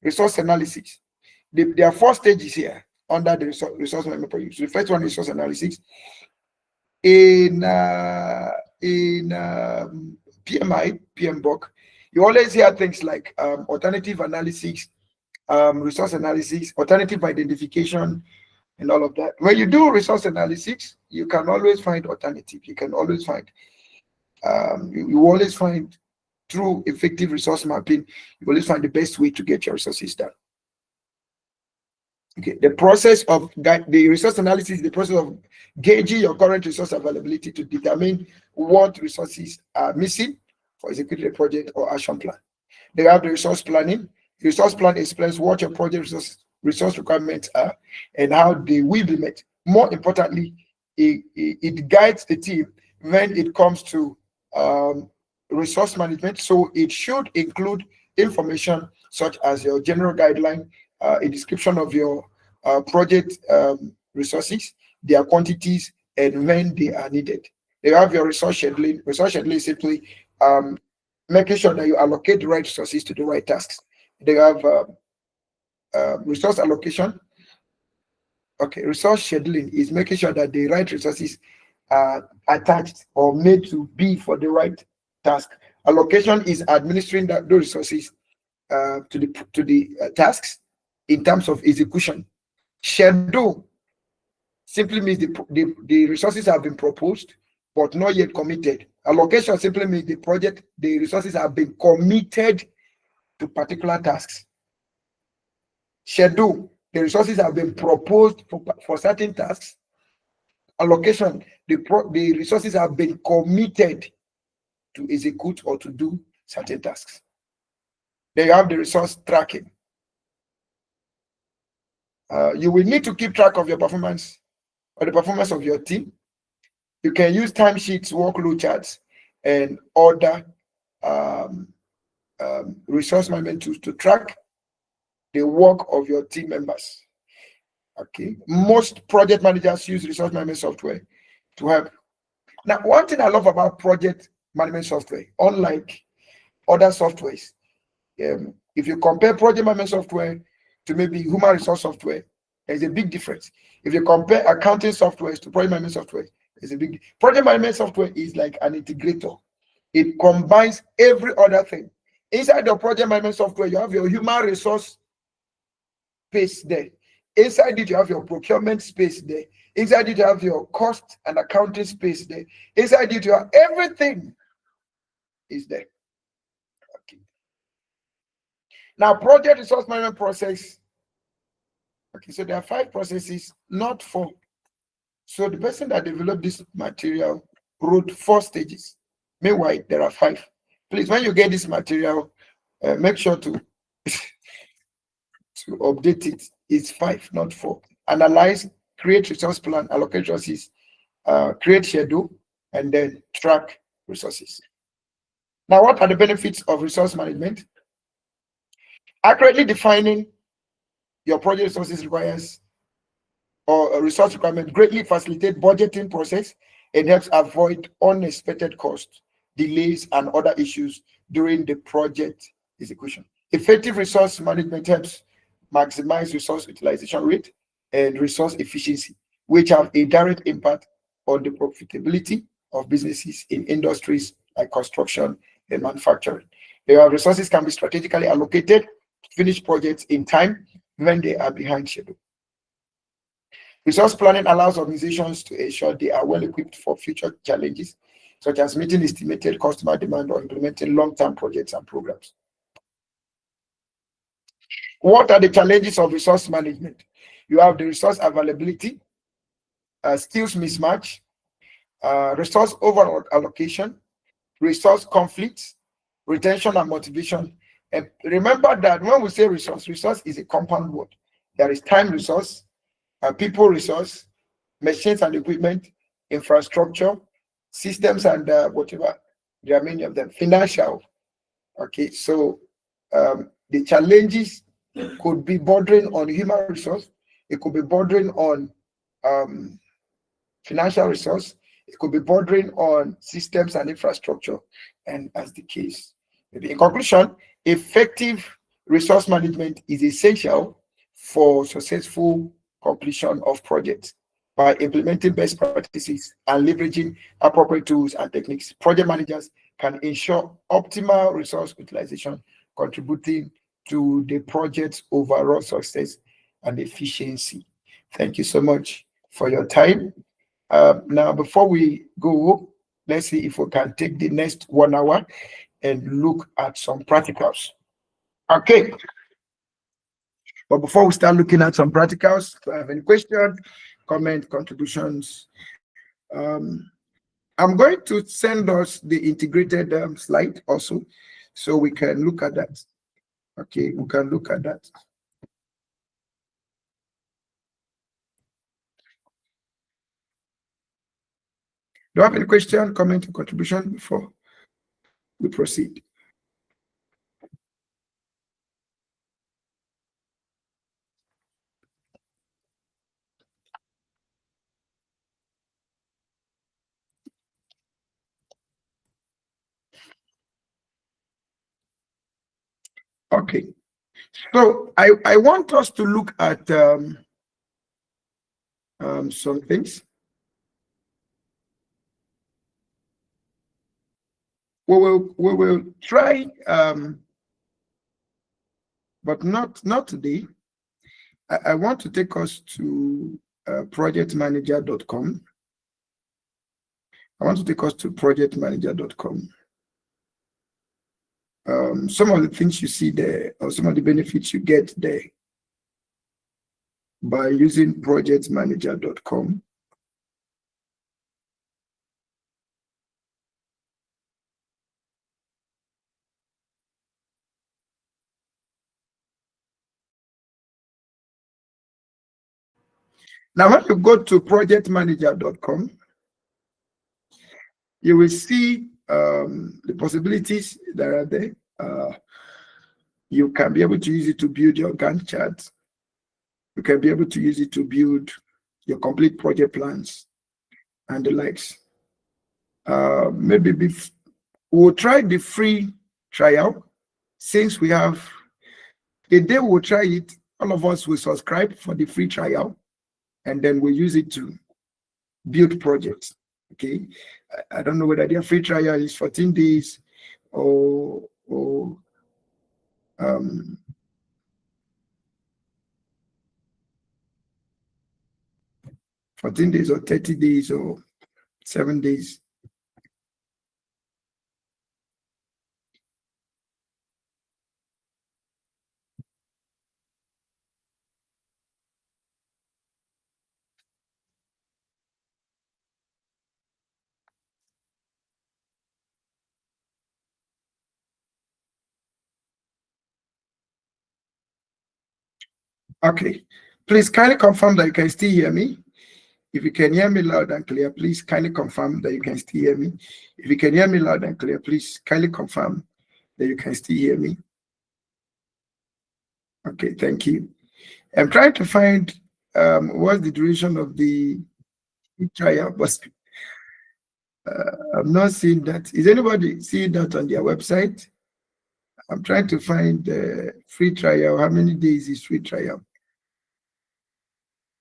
Resource analysis. There are 4 stages here under the resource management process. The first one is resource analysis. In PMI, PMBOK, you always hear things like alternative analysis, resource analysis, alternative identification, and all of that. When you do resource analysis, you can always find alternative. You can always find, you always find through effective resource mapping, you always find the best way to get your resources done. Okay, the process of the resource analysis is the process of gauging your current resource availability to determine what resources are missing for executing a project or action plan. They have the resource planning. The resource plan explains what your project resource requirements are and how they will be met. More importantly, it guides the team when it comes to resource management. So it should include information such as your general guideline, a description of your project resources, their quantities, and when they are needed. You have your resource scheduling. Resource scheduling is simply making sure that you allocate the right resources to the right tasks. They have resource allocation. Okay, resource scheduling is making sure that the right resources are attached or made to be for the right task. Allocation is administering those resources to the tasks in terms of execution. Schedule simply means the resources have been proposed but not yet committed. Allocation simply means the resources have been committed to particular tasks. Schedule, the resources have been proposed for certain tasks. Allocation, the resources have been committed to execute or to do certain tasks. Then you have the resource tracking. You will need to keep track of your performance or the performance of your team. You can use timesheets, workload charts, and other resource management tools to track the work of your team members. Okay, most project managers use resource management software to help. Now, one thing I love about project management software, unlike other softwares, if you compare project management software to maybe human resource software, there's a big difference. If you compare accounting softwares to project management software, there's a big project management software is like an integrator. It combines every other thing. Inside the project management software, you have your human resource space there. Inside it, you have your procurement space there. Inside it, you have your cost and accounting space there. Inside it, you have everything is there. Okay. Now, project resource management process. Okay, so there are 5 processes, not 4. So the person that developed this material wrote 4 stages. Meanwhile, there are 5. Please, when you get this material, make sure to to update it. It's 5, not 4. Analyze, create resource plan, allocate resources, create schedule, and then track resources. Now, what are the benefits of resource management? Accurately defining your project resources requires or a resource requirement greatly facilitate budgeting process and helps avoid unexpected costs, delays, and other issues during the project execution. Effective resource management helps maximize resource utilization rate and resource efficiency, which have a direct impact on the profitability of businesses in industries like construction and manufacturing. Their resources can be strategically allocated to finish projects in time when they are behind schedule. Resource planning allows organizations to ensure they are well equipped for future challenges, such as meeting estimated customer demand or implementing long-term projects and programs. What are the challenges of resource management? You have the resource availability, skills mismatch, resource over allocation, resource conflicts, retention and motivation. And remember that when we say resource, resource is a compound word. There is time resource, people resource, machines and equipment, infrastructure, systems and whatever. There are many of them. Financial. Okay, so the challenges could be bordering on human resource. It could be bordering on financial resource. It could be bordering on systems and infrastructure, and as the case may be. In conclusion, effective resource management is essential for successful completion of projects. By implementing best practices and leveraging appropriate tools and techniques, project managers can ensure optimal resource utilization, contributing to the project's overall success and efficiency. Thank you so much for your time. Now, before we go, let's see if we can take the next 1 hour and look at some practicals. Okay. But before we start looking at some practicals, if you have any questions, comment, contributions, I'm going to send us the integrated slide also, so we can look at that. Okay, we can look at that. Do you have any question, comment, or contribution before we proceed? Okay. So I want us to look at some things. We will try, but not today. I want to take us to projectmanager.com. I want to take us to projectmanager.com. Some of the things you see there, or some of the benefits you get there by using projectmanager.com. Now, when you go to projectmanager.com, you will see the possibilities that are there. You can be able to use it to build your Gantt charts. You can be able to use it to build your complete project plans and the likes. Maybe we'll try the free trial. Since we have the day we'll try it, all of us will subscribe for the free trial, and then we'll use it to build projects. Okay, I don't know whether their free trial is 14 days or 14 days or 30 days or 7 days. Okay, please kindly confirm that you can still hear me. If you can hear me loud and clear, please kindly confirm that you can still hear me. If you can hear me loud and clear, please kindly confirm that you can still hear me. Okay, thank you. I'm trying to find what's the duration of the trial, but I'm not seeing that. Is anybody seeing that on their website? I'm trying to find the free trial. How many days is free trial?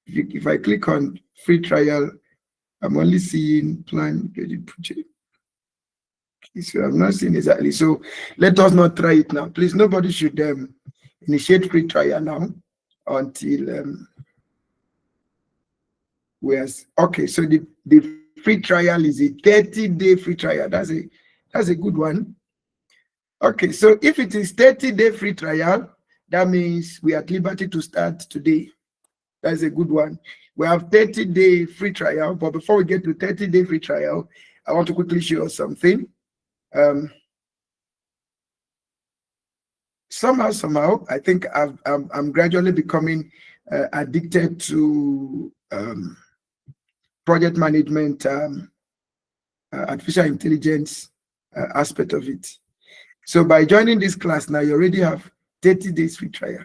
If I click on free trial, I'm only seeing plan project. So I'm not seeing exactly. So let us not try it now. Please, nobody should initiate free trial now until okay. So the free trial is a 30-day free trial. That's a good one. Okay, so if it is 30-day free trial, that means we are at liberty to start today. That's a good one. We have 30-day free trial, but before we get to 30-day free trial, I want to quickly show you something. Somehow, I think I'm gradually becoming addicted to project management, artificial intelligence aspect of it. So by joining this class now, you already have 30 days free trial.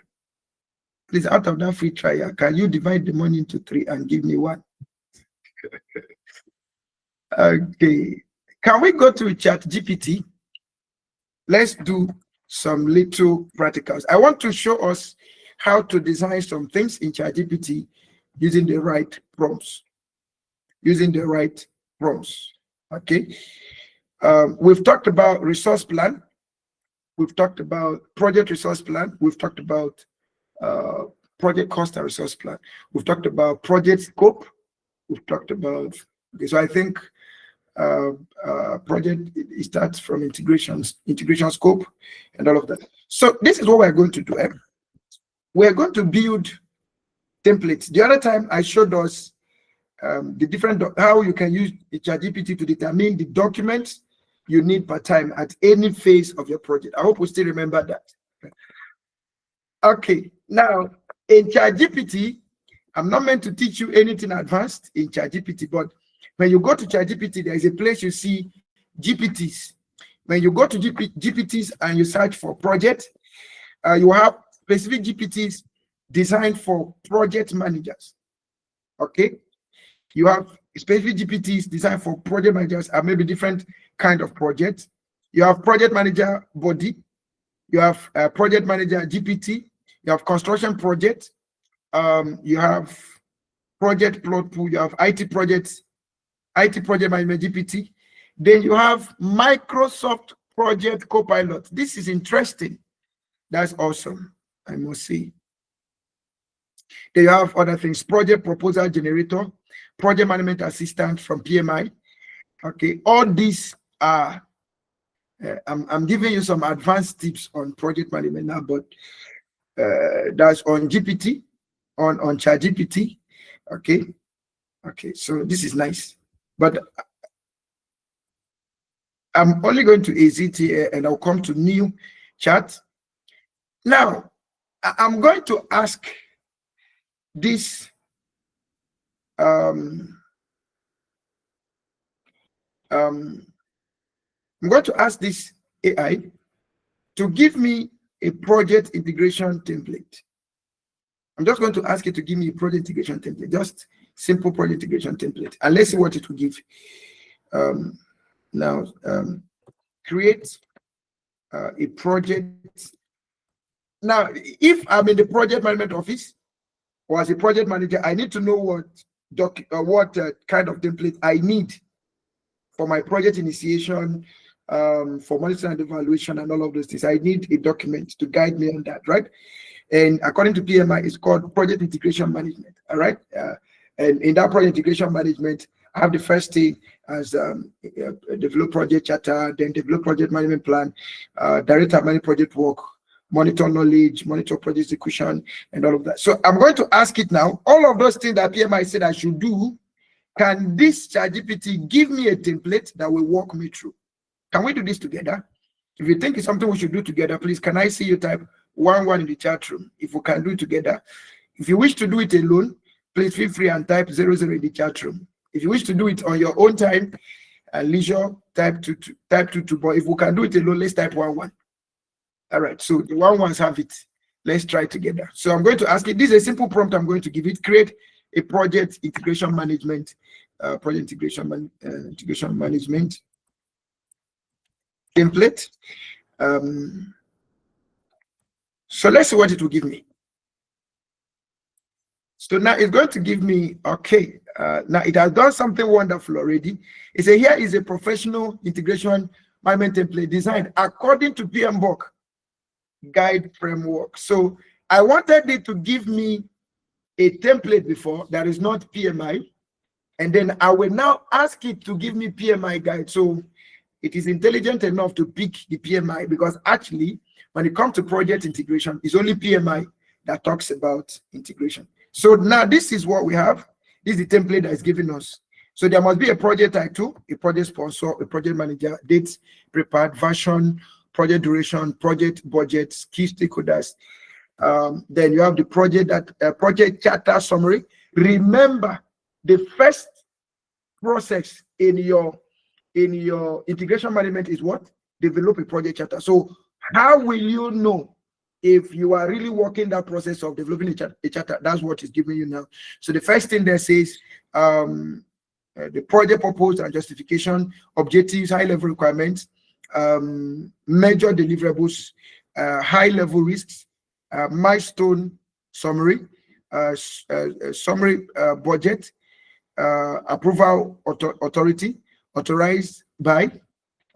Please, out of that free trial, can you divide the money into 3 and give me 1? Okay. Can we go to ChatGPT? Let's do some little practicals. I want to show us how to design some things in ChatGPT using the right prompts. Okay. We've talked about resource plan. We've talked about project resource plan. We've talked about project cost and resource plan. We've talked about project scope. We've talked about, okay, so I think project, it starts from integration scope and all of that. So this is what we're going to do. We're going to build templates. The other time I showed us the different, how you can use the ChatGPT to determine the documents you need per time at any phase of your project. I hope you still remember that. Okay, now in ChatGPT, I'm not meant to teach you anything advanced in ChatGPT, but when you go to ChatGPT, there is a place you see GPTs. When you go to GPTs and you search for project, you have specific GPTs designed for project managers. Okay, you have specific GPTs designed for project managers and maybe different kind of projects. You have project manager body. You have project manager GPT. You have construction project. You have project plot pool. You have IT project management GPT. Then you have Microsoft Project Copilot. This is interesting. That's awesome, I must say. Then you have other things: project proposal generator, project management assistant from PMI. Okay, all these are. I'm giving you some advanced tips on project management now, but that's on GPT, on ChatGPT. Okay, so this is nice, but I'm only going to exit here and I'll come to new chat. Now, I'm going to ask this I'm going to ask this AI to give me a project integration template. I'm just going to ask it to give me a project integration template, just simple project integration template, and let's see what it will give. Now, create a project. Now, if I'm in the project management office or as a project manager, I need to know what kind of template I need for my project initiation, for monitoring and evaluation, and all of those things. I need a document to guide me on that, right? And according to PMI, it's called project integration management. All right, and in that project integration management, I have the first thing as develop project charter, then develop project management plan, direct and manage project work, monitor knowledge, monitor project execution, and all of that. So I'm going to ask it now, all of those things that PMI said I should do, can this ChatGPT give me a template that will walk me through? Can we do this together? If you think it's something we should do together, please, can I see you type 11 in the chat room if we can do it together? If you wish to do it alone, please feel free and type 00 in the chat room. If you wish to do it on your own time and leisure, type 22. But if we can do it alone, let's type 11. All right, so the 11s have it. Let's try together. So I'm going to ask it. This is a simple prompt I'm going to give it. Create a project integration management, integration management template. So let's see what it will give me. So now it's going to give me, okay, now it has done something wonderful already. It says here is a professional integration management template designed according to PMBOK guide framework. So I wanted it to give me a template before that is not PMI, and then I will now ask it to give me PMI guide. So it is intelligent enough to pick the PMI, because actually when it comes to project integration, it's only PMI that talks about integration. So now this is what we have. This is the template that is given us. So there must be a project title, a project sponsor, a project manager, dates prepared, version, project duration, project budget, key stakeholders. Then you have the project charter summary. Remember, the first process in your integration management is what? Develop a project charter. So how will you know if you are really working that process of developing a charter? That's what it's giving you now. So the first thing there says the project purpose and justification, objectives, high-level requirements, major deliverables, high-level risks, milestone summary, summary budget, approval authority, authorized by.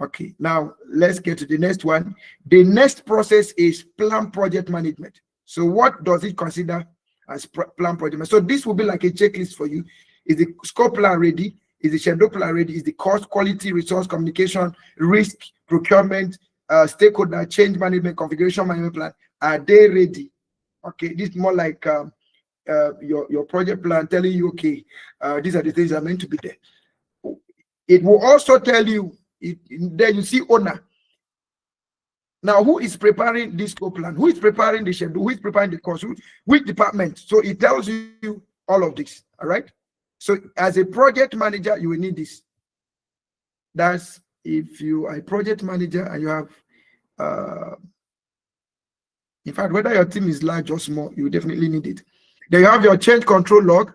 Okay, now let's get to the next one. The next process is plan project management. So what does it consider as plan project management? So this will be like a checklist for you. Is the scope plan ready? Is the schedule plan ready? Is the cost, quality, resource, communication, risk, procurement, stakeholder, change management, configuration management plan, are they ready? Okay, this is more like your project plan telling you, okay, these are the things that are meant to be there. It will also tell you, there you see owner. Now, who is preparing this scope plan? Who is preparing the schedule? Who is preparing the course? Which department? So it tells you all of this, all right? So as a project manager, you will need this. That's if you are a project manager and you have, in fact, whether your team is large or small, you definitely need it. Then you have your change control log.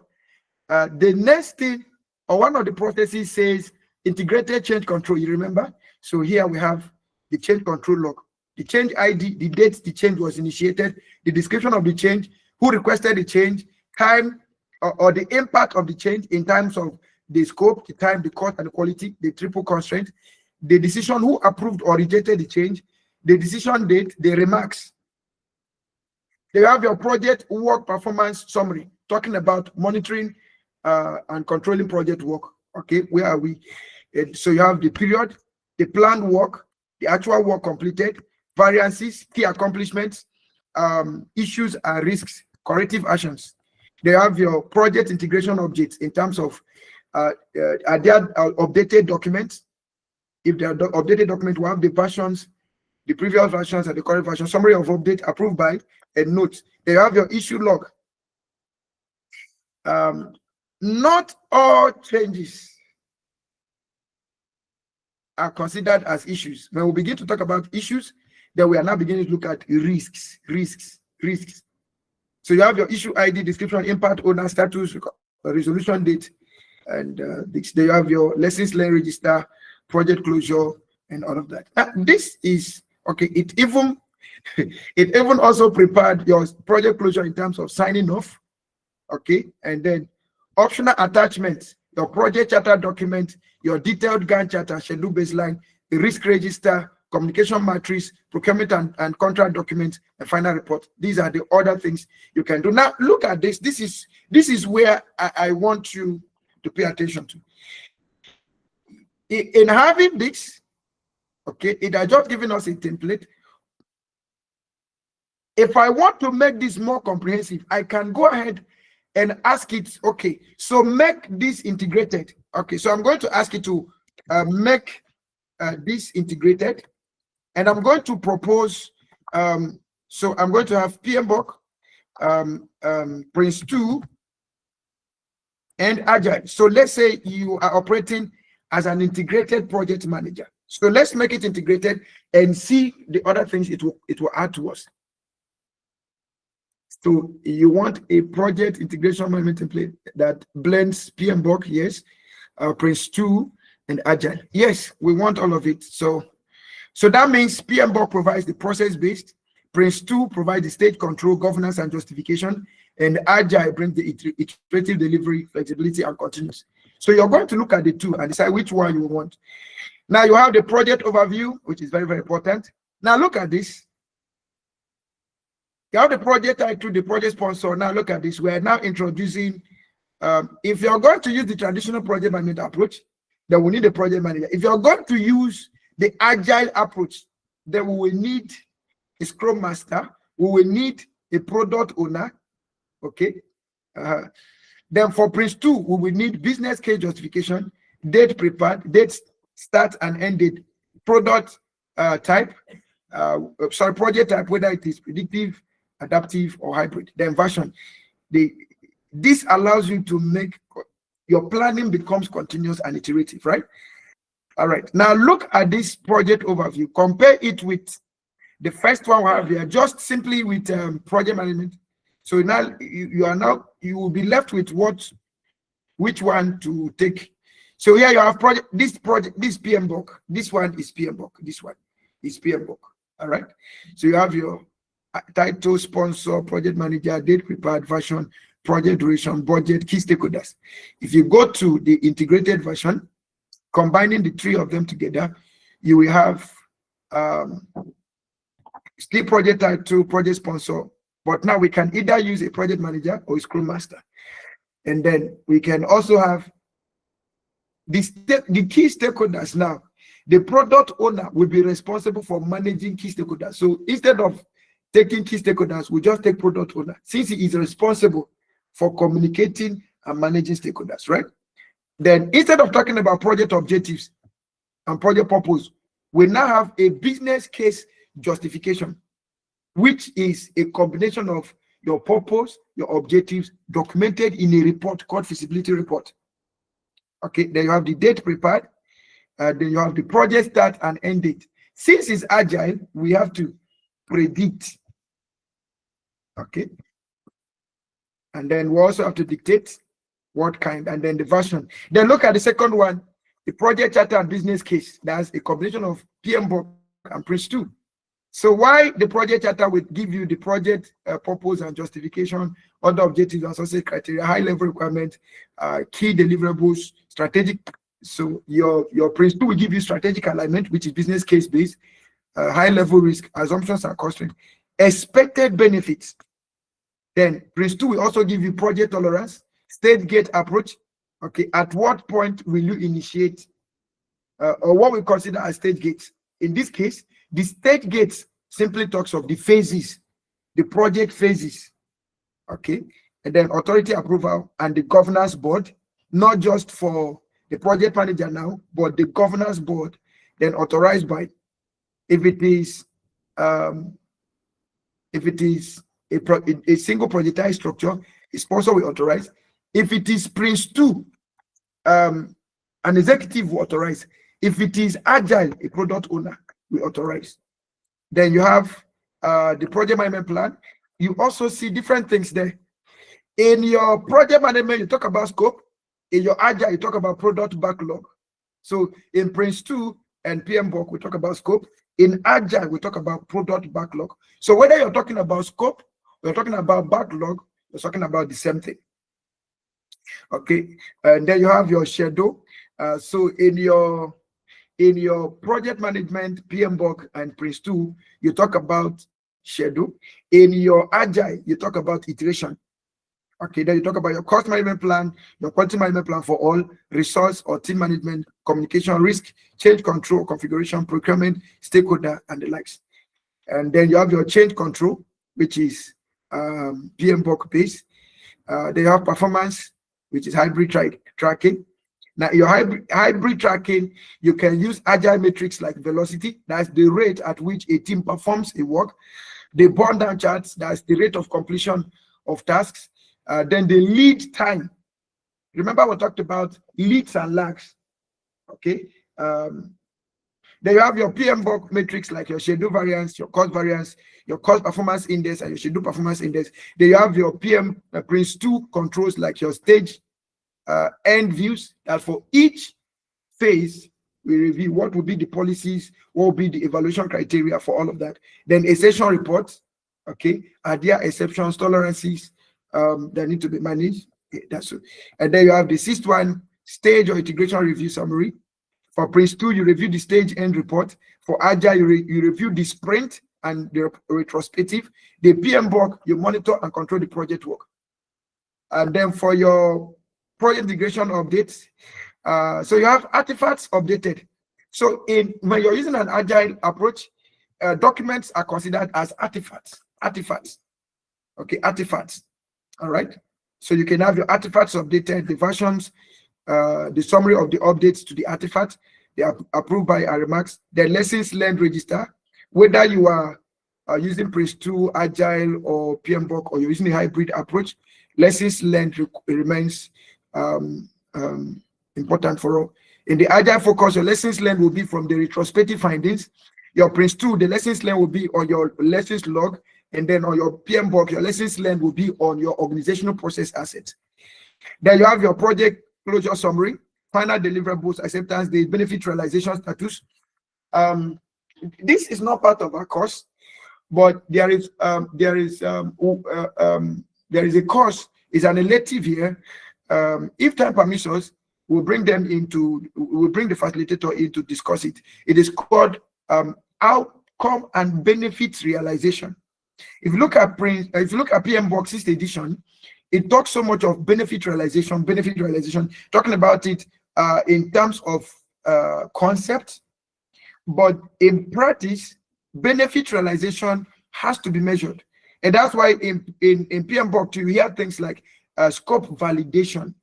The next thing, or one of the processes says integrated change control, you remember? So here we have the change control log. the change ID, the date the change was initiated, the description of the change, who requested the change, time or the impact of the change in terms of the scope, the time, the cost, and the quality, the triple constraint, the decision, who approved or rejected the change, the decision date, the remarks. You have your project work performance summary, talking about monitoring and controlling project work. Okay, where are we? So you have the period, the planned work, the actual work completed, variances, key accomplishments, issues and risks, corrective actions. They have your project integration objects in terms of are there updated documents. If they are updated document, we have the versions, the previous versions and the current version, summary of update approved by, and notes. They have your issue log. Not all changes are considered as issues. When we begin to talk about issues, then we are now beginning to look at risks. So you have your issue ID, description, impact, owner, status, resolution date, and they have your lessons learned register, project closure, and all of that. This is okay. It even also prepared your project closure in terms of signing off. Okay, and then optional attachments, your project charter document, your detailed Gantt charter, schedule baseline, the risk register, communication matrix, procurement and contract documents, and final report. These are the other things you can do. Now look at this. This is where I want you to pay attention to. In having this, okay, it has just given us a template. If I want to make this more comprehensive, I can go ahead and ask it, okay, so make this integrated. Okay, so I'm going to ask it to make this integrated, and I'm going to propose, so I'm going to have PMBOK, Prince2, and Agile. So let's say you are operating as an integrated project manager. So let's make it integrated and see the other things it will add to us. So you want a project integration management template that blends PMBOK, yes, Prince2, and Agile. Yes, we want all of it. So that means PMBOK provides the process-based, Prince2 provides the state control, governance, and justification, and Agile brings the iterative delivery, flexibility, and continuous. So you're going to look at the two and decide which one you want. Now you have the project overview, which is very, very important. Now look at this. You have the project title, the project sponsor. Now look at this. We are now introducing, if you're going to use the traditional project management approach, then we need a project manager. If you're going to use the Agile approach, then we will need a Scrum Master. We will need a product owner. Okay. Then for Prince2, we will need business case justification, date prepared, date start and end date, product type, project type, whether it is predictive, adaptive, or hybrid. Then version. This allows you to make your planning becomes continuous and iterative, right? All right. Now look at this project overview. Compare it with the first one we have here, just simply with project management. So now you will be left with which one to take. So here you have this PMBOK, this one is PMBOK, this one is PMBOK. All right. So you have your title, sponsor, project manager, date prepared, version, project duration, budget, key stakeholders. If you go to the integrated version, combining the three of them together, you will have still project title, project sponsor, but now we can either use a project manager or a Scrum Master. And then we can also have the key stakeholders. Now, the product owner will be responsible for managing key stakeholders. So instead of taking key stakeholders, we just take product owner, since he is responsible for communicating and managing stakeholders, right? Then instead of talking about project objectives and project purpose, we now have a business case justification, which is a combination of your purpose, your objectives, documented in a report called feasibility report. Okay, then you have the date prepared, then you have the project start and end date. Since it's Agile, we have to predict. Okay, and then we also have to dictate what kind, and then the version. Then look at the second one, the project charter and business case. That's a combination of PMBOK and Prince2. So why the project charter will give you the project purpose and justification, other objectives and success criteria, high level requirement, key deliverables, strategic. So your Prince 2 will give you strategic alignment, which is business case based, high level risk, assumptions and constraints, expected benefits. Then Prince 2 will also give you project tolerance, stage gate approach. Okay, at what point will you initiate or what we consider as stage gates? In this case, the stage gates simply talks of the phases, the project phases. Okay, and then authority approval and the governance board, not just for the project manager now, but the governance board, then authorized by, if it is a single projectized structure, a sponsor will authorize. If it is Prince 2, an executive will authorize. If it is agile, a product owner will authorize. Then you have the project management plan. You also see different things there. In your project management, you talk about scope. In your agile, you talk about product backlog. So in Prince 2 and PMBOK, we talk about scope. In agile, we talk about product backlog. So whether you're talking about scope, or you're talking about backlog, you're talking about the same thing. Okay, and then you have your schedule. So in your project management, PMBOK and Prince 2, you talk about schedule. In your agile, you talk about iteration. Okay, then you talk about your cost management plan, your quality management plan for all, resource or team management, communication, risk, change control, configuration, procurement, stakeholder, and the likes. And then you have your change control, which is PMBOK based. They have performance, which is hybrid tracking. Now, your hybrid tracking, you can use agile metrics like velocity, that's the rate at which a team performs a work. The burn down charts, that's the rate of completion of tasks. Then the lead time. Remember we talked about leads and lags. Okay. Then you have your PMBOK metrics like your schedule variance, your cost variance, your cost performance index, and your schedule performance index. Then you have your Prince 2 controls like your stage end views, that for each phase we review what will be the policies, what will be the evaluation criteria for all of that. Then a session report. Okay. Are there exceptions, tolerances that need to be managed? Okay, that's it. And then you have the sixth one, stage or integration review summary. For Prince 2, you review the stage end report. For Agile, you review the sprint and the retrospective. The PMBOK, you monitor and control the project work. And then for your project integration updates, so you have artifacts updated. So when you're using an Agile approach, documents are considered as artifacts. Okay, artifacts. All right. So you can have your artifacts updated, the versions, the summary of the updates to the artifact. They are approved by our remarks. The lessons learned register, whether you are using Prince 2, Agile, or PMBOK, or you're using a hybrid approach, lessons learned remains important for all. In the Agile focus, your lessons learned will be from the retrospective findings. Your Prince 2, the lessons learned will be on your lessons log. And then on your PMBOK, your lessons learned will be on your organizational process assets. Then you have your project closure summary, final deliverables, acceptance date, benefit realization status. This is not part of our course, but there is a course, is an elective here. If time permits us, we'll bring the facilitator in to discuss it. It is called outcome and benefit realization. If you look at PMBOK 6th edition, it talks so much of benefit realization, talking about it in terms of concept, but in practice, benefit realization has to be measured. And that's why in PMBOK you hear things like scope validation,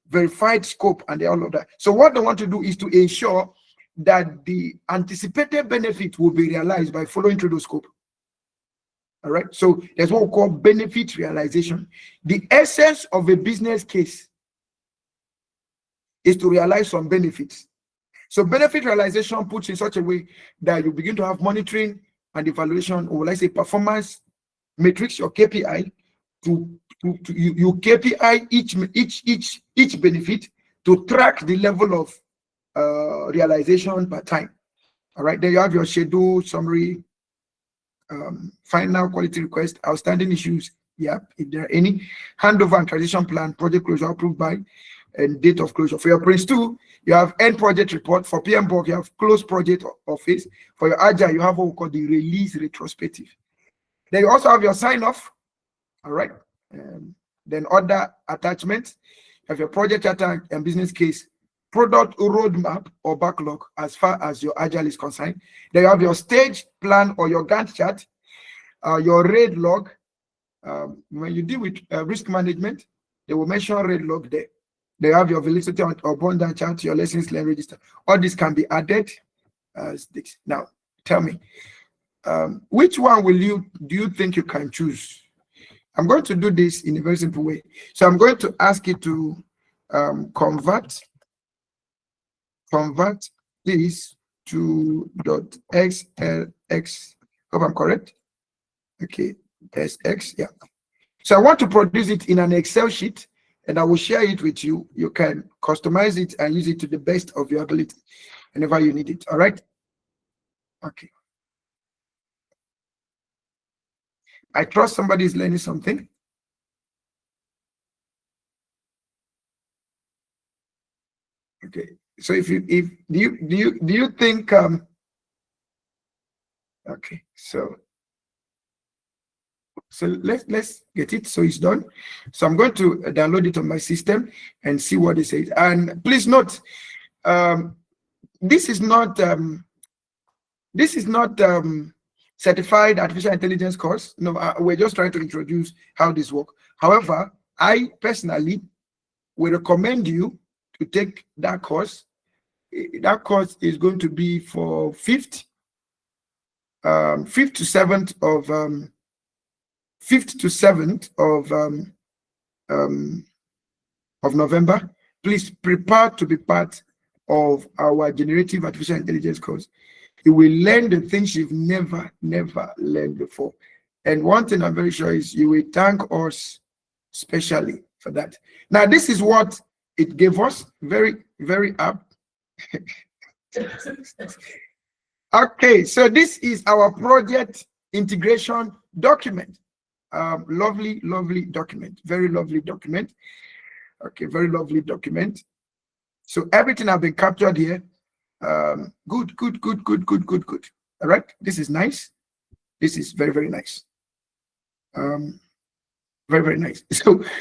verified scope, and all of that. So what they want to do is to ensure that the anticipated benefit will be realized by following through the scope. All right, so that's what we call benefit realization. The essence of a business case is to realize some benefits. So benefit realization puts in such a way that you begin to have monitoring and evaluation, or let's say performance metrics, your KPI, you KPI each benefit to track the level of realization per time. All right, there you have your schedule, summary, final quality request, outstanding issues, if there are any, handover and transition plan, project closure approved by, and date of closure. For your Prince 2, you have end project report. For PMBOK, you have closed project office. For your Agile, you have what we call the release retrospective. Then you also have your sign off. All right. Then other attachments, you have your project charter and business case, product roadmap or backlog as far as your Agile is concerned. Then you have your stage plan or your Gantt chart, your RAID log. When you deal with risk management, they will mention RAID log there. They have your velocity or bond chart, your lessons learned register. All this can be added as this. Now, tell me, which one do you think you can choose? I'm going to do this in a very simple way. So I'm going to ask you to convert this to .xlx. Hope I'm correct. Okay, SX, yeah. So I want to produce it in an Excel sheet, and I will share it with you. You can customize it and use it to the best of your ability whenever you need it. All right. Okay. I trust somebody is learning something. Okay. So do you think okay, so let's get it. So it's done. So I'm going to download it on my system and see what it says. And please note, this is not certified artificial intelligence course. No, we're just trying to introduce how this works. However, I personally will recommend you to take that course. That course is going to be for 5th to 7th of November. Please prepare to be part of our generative artificial intelligence course. You will learn the things you've never learned before. And one thing I'm very sure is you will thank us specially for that. Now, this is what it gave us. Very, very up. Okay, so this is our project integration document. Lovely document. Very lovely document. Okay, very lovely document. So everything have been captured here. Good. All right, this is nice. This is very nice. Very nice.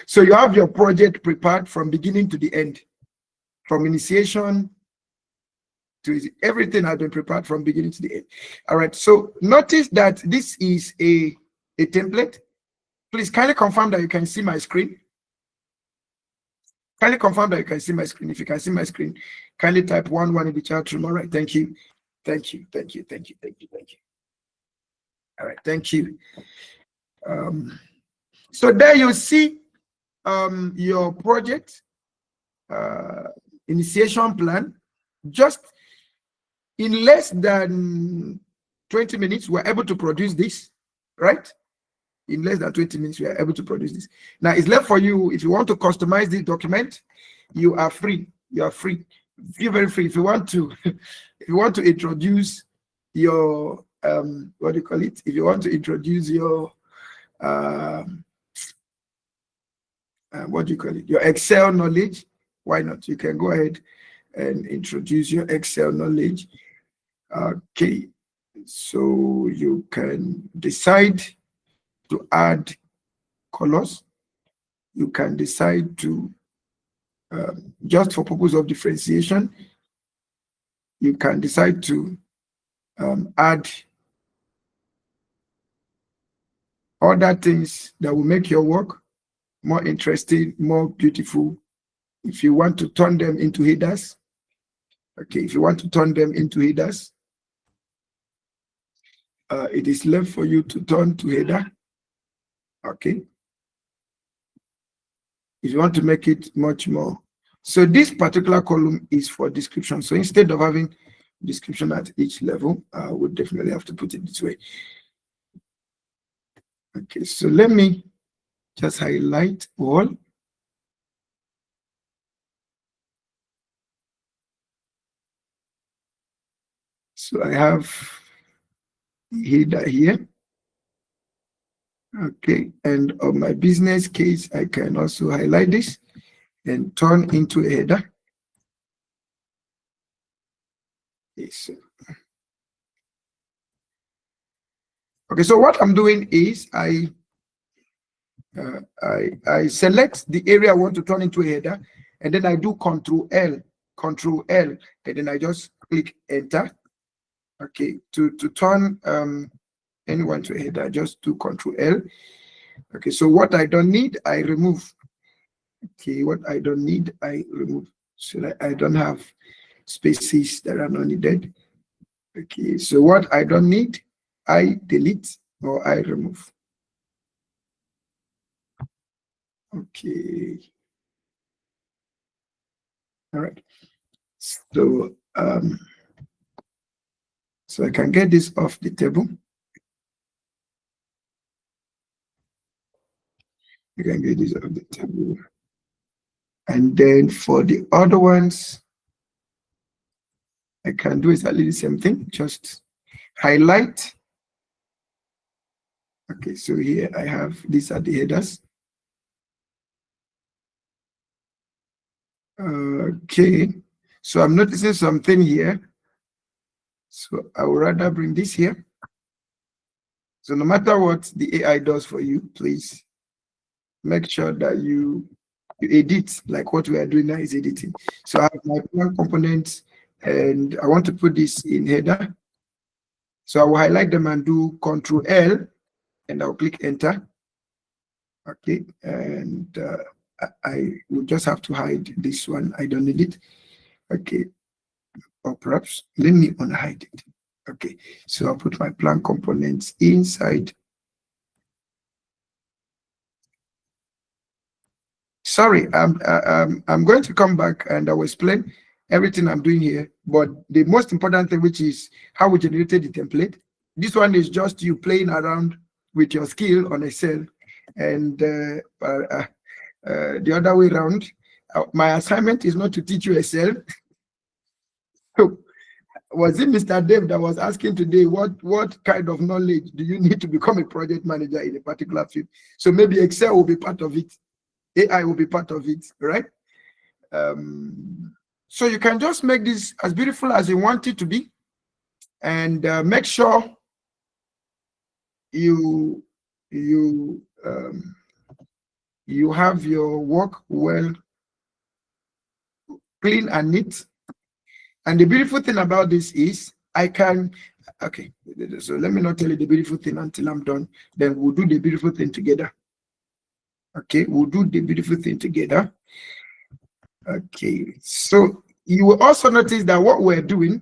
So you have your project prepared from beginning to the end, from initiation to everything has been prepared from beginning to the end. All right. So notice that this is a template. Please kindly confirm that you can see my screen. Kindly confirm that you can see my screen. If you can see my screen, kindly type 1 in the chat room. All right. Thank you. All right. Thank you. So there you see your project initiation plan. Just in less than 20 minutes, we're able to produce this, right? In less than 20 minutes, we are able to produce this. Now, it's left for you. If you want to customize this document, you are free. You are free. Feel very free. If you want to, if you want to introduce your what do you call it? If you want to introduce your what do you call it? Your Excel knowledge, why not? You can go ahead and introduce your Excel knowledge. Okay, so you can decide to add colors. You can decide to just for purpose of differentiation, you can decide to add other things that will make your work more interesting, more beautiful. If you want to turn them into headers, okay, if you want to turn them into headers, it is left for you to turn to header, okay. If you want to make it much more. So this particular column is for description. So instead of having description at each level, I would definitely have to put it this way. Okay, so let me just highlight all. So I have header here. Okay, and on my business case, I can also highlight this and turn into a header. Yes. Okay, so what I'm doing is I select the area I want to turn into a header, and then I do Control L, and then I just click enter. Okay, to turn anyone to a header, just do Control L. Okay, so what I don't need, I remove. Okay, what I don't need, I remove, so that I don't have spaces that are not needed. Okay, so what I don't need, I delete or I remove. Okay. All right. So so I can get this off the table. You can get this off the table. And then for the other ones, I can do exactly the same thing, just highlight. Okay, so here I have, these are the headers. Okay, so I'm noticing something here. So I would rather bring this here. So no matter what the AI does for you, please make sure that you edit like what we are doing now is editing. So I have my plan components and I want to put this in header. So I will highlight them and do Control L and I'll click enter. Okay, and I will just have to hide this one. I don't need it. Okay, or perhaps let me unhide it. Okay, so I'll put my plan components inside. Sorry, I'm going to come back and I will explain everything I'm doing here. But the most important thing, which is how we generated the template. This one is just you playing around with your skill on Excel, and the other way around. My assignment is not to teach you Excel. So, was it Mr. Dave that was asking today what kind of knowledge do you need to become a project manager in a particular field? So maybe Excel will be part of it. AI will be part of it, right? So you can just make this as beautiful as you want it to be, and make sure you have your work well clean and neat. And the beautiful thing about this is I can, okay, so let me not tell you the beautiful thing until I'm done. Then we'll do the beautiful thing together. Okay, we'll do the beautiful thing together. Okay, so you will also notice that what we're doing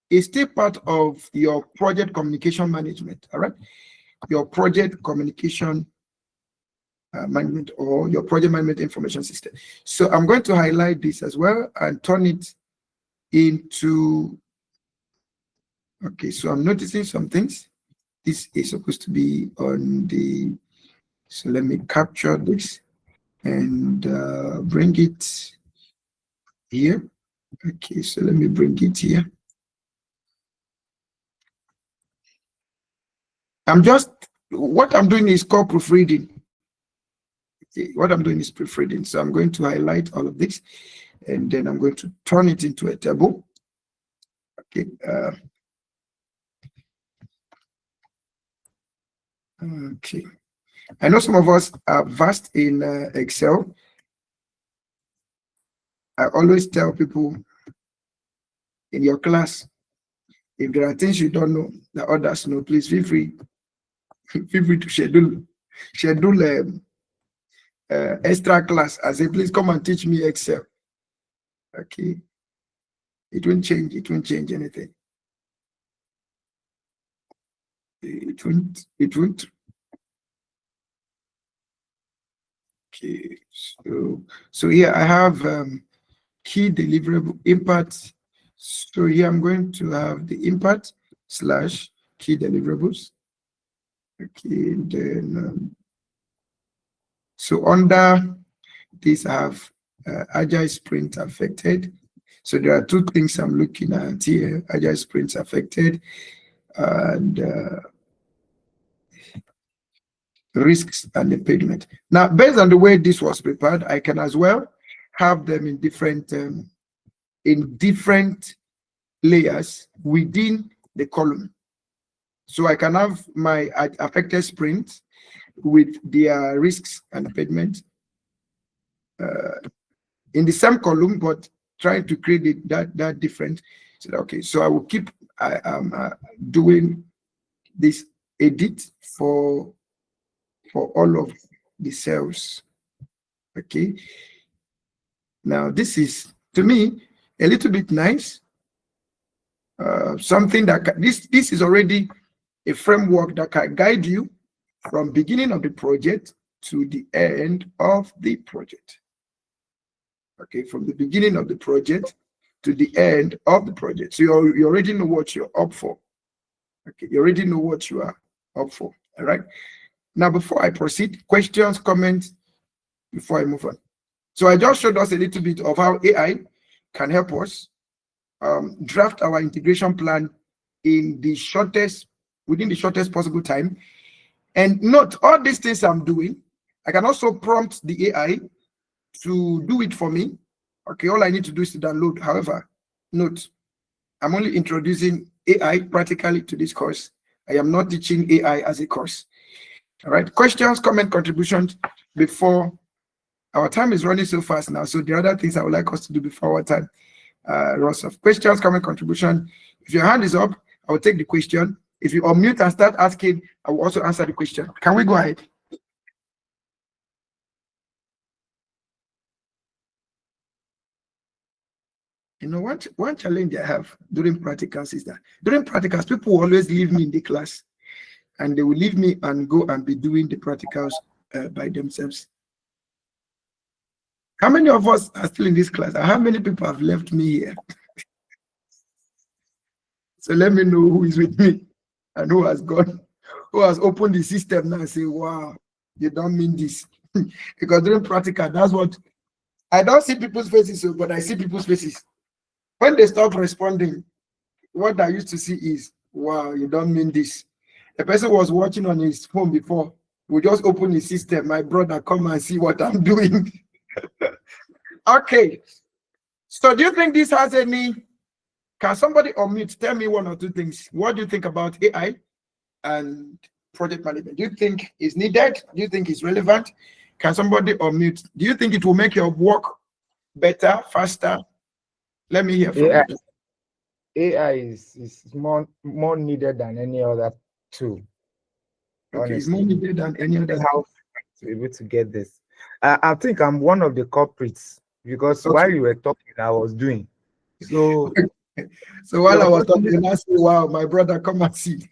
is still part of your project communication management, all right? Your project communication management or your project management information system. So I'm going to highlight this as well and turn it into, okay, so I'm noticing some things. This is supposed to be on the, so let me capture this and bring it here. Okay, so let me bring it here. What I'm doing is called proofreading. Okay, what I'm doing is proofreading. So I'm going to highlight all of this and then I'm going to turn it into a table. Okay. Okay. I know some of us are vast in Excel. I always tell people in your class, if there are things you don't know that others know, please feel free to schedule extra class. I say, please come and teach me Excel. Okay. It won't change anything. It won't. Okay, so here I have key deliverable impact. So here I'm going to have the impact / key deliverables. Okay, and then so under this I have agile sprint affected. So there are two things I'm looking at here. Agile sprints affected and risks and impediment. Now, based on the way this was prepared, I can as well have them in different layers within the column. So I can have my affected sprints with their risks and impediment in the same column, but trying to create that different. So okay, so I will keep doing this edit for all of the cells. Okay. Now this is, to me, a little bit nice. Something that this is already a framework that can guide you from beginning of the project to the end of the project. Okay, from the beginning of the project to the end of the project. So you already know what you're up for. Okay, you already know what you are up for. All right. Now, before I proceed, questions, comments, before I move on. So I just showed us a little bit of how AI can help us draft our integration plan within the shortest possible time. And note, all these things I'm doing, I can also prompt the AI to do it for me. Okay, all I need to do is to download. However, note, I'm only introducing AI practically to this course. I am not teaching AI as a course. All right, questions, comment, contributions before our time is running so fast now. So the other things I would like us to do before our time runs off. Questions, comment, contribution. If your hand is up, I will take the question. If you unmute and start asking, I will also answer the question. Can we go ahead? You know what? One challenge I have during practicals is that during practicals, people will always leave me in the class and they will leave me and go and be doing the practicals by themselves. How many of us are still in this class? And how many people have left me here? So let me know who is with me and who has gone, who has opened the system now and say, wow, you don't mean this. Because during practical, that's what, I don't see people's faces, but I see people's faces. When they stop responding, what I used to see is, wow, you don't mean this. A person was watching on his phone before, we just open the system, my brother, come and see what I'm doing. Okay, so do you think this has any, can somebody unmute, tell me one or two things. What do you think about AI and project management? Do you think it's needed? Do you think it's relevant? Can somebody unmute? Do you think it will make your work better, faster? Let me hear from you. AI is more needed than any other tool. Okay, it's more needed than any other tool. To be able to get this. I think I'm one of the culprits because while you were talking, I was doing. So, so while I was talking, I said, wow, my brother, come and see.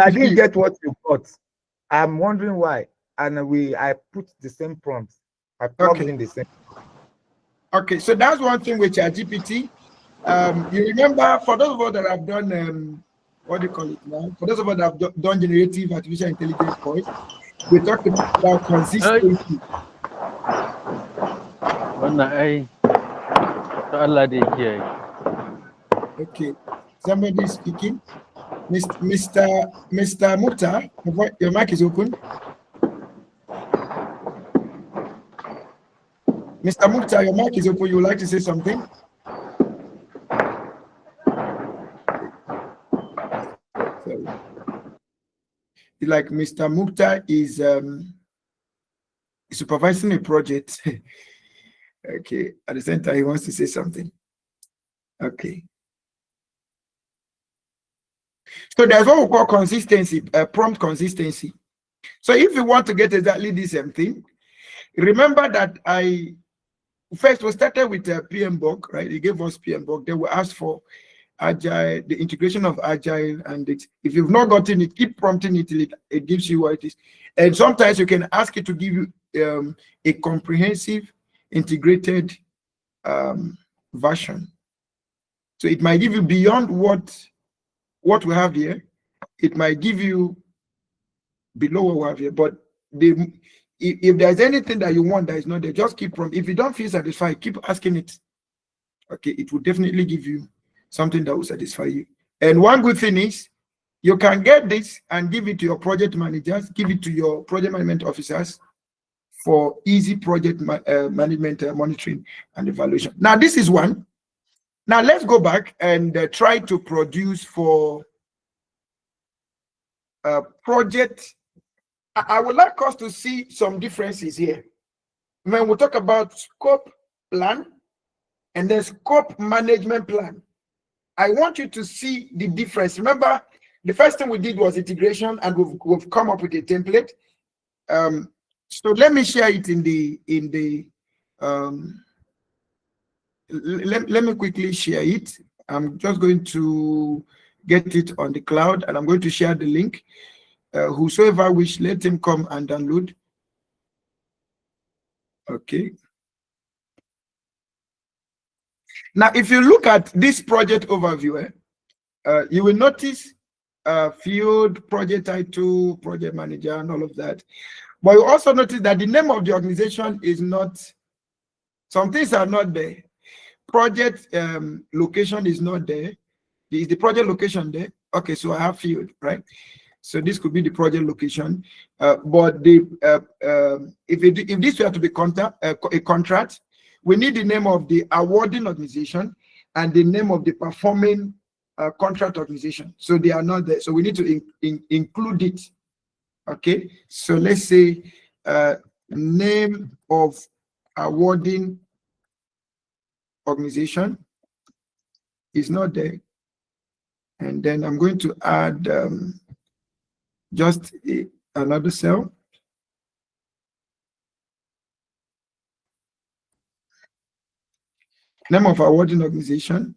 I didn't get what you got. I'm wondering why. And I put the same prompts. I plugged in the same. Okay, so that's one thing with ChatGPT. You remember, for those of us that have done, what do you call it now? For those of us that have done generative artificial intelligence course, we talked about consistency. Okay, somebody speaking. Mr. Mukhtar, your mic is open. Mr. Mukhtar, your mic is open. You would like to say something? Sorry. Like Mr. Mukhtar is supervising a project. Okay, at the same time, he wants to say something. Okay. So there's what we call consistency, prompt consistency. So if you want to get exactly the same thing, remember that we started with PMBOK, right? He gave us PMBOK. Then we asked for Agile, the integration of Agile, and if you've not gotten it, keep prompting it till it gives you what it is. And sometimes you can ask it to give you a comprehensive, integrated version. So it might give you beyond what we have here. It might give you below what we have here. But if there's anything that you want that is not there, just keep prompting. If you don't feel satisfied, keep asking it. Okay, it will definitely give you something that will satisfy you. And one good thing is you can get this and give it to your project managers, give it to your project management officers for easy project management monitoring and evaluation. Now, this is one. Now, let's go back and try to produce for a project. I would like us to see some differences here. When we talk about scope plan and then scope management plan, I want you to see the difference. Remember, the first thing we did was integration, and we've come up with a template. So let me share it let me quickly share it. I'm just going to get it on the cloud, and I'm going to share the link. Whosoever wish, let him come and download. Okay. Now, if you look at this project overview, you will notice field, project title, project manager, and all of that. But you also notice that the name of the organization is not, some things are not there. Project location is not there. Is the project location there? Okay, so I have field, right? So this could be the project location. But if this were to be a contract, we need the name of the awarding organization and the name of the performing contract organization. So they are not there. So we need to include it. Okay. So let's say name of awarding organization is not there. And then I'm going to add just another cell. Name of awarding organization.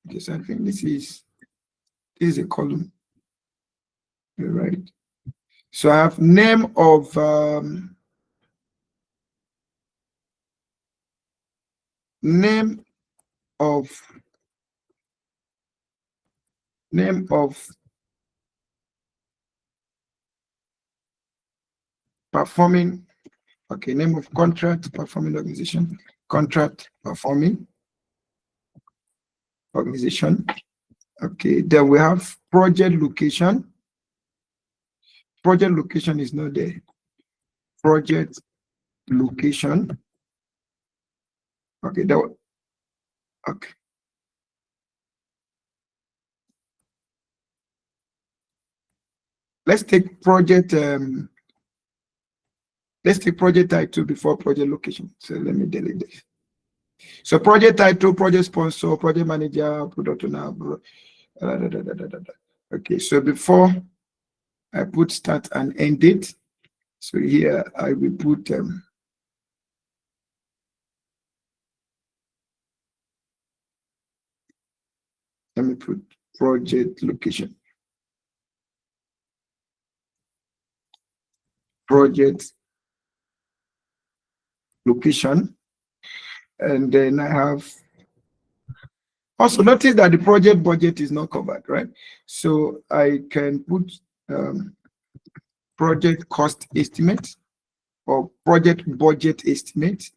Because I think this is a column. You're right. So I have name of performing. Okay, name of contract performing organization. Contract performing organization. Okay, then we have project location. Project location is not there. Project location. Okay, okay. Let's take project. Let's take project title before project location. So let me delete this. So project title, project sponsor, project manager, product owner. Okay, so before I put start and end date, so here I will put let me put project location. Project location. And then I have also notice that the project budget is not covered, right? So I can put project cost estimate or project budget estimate.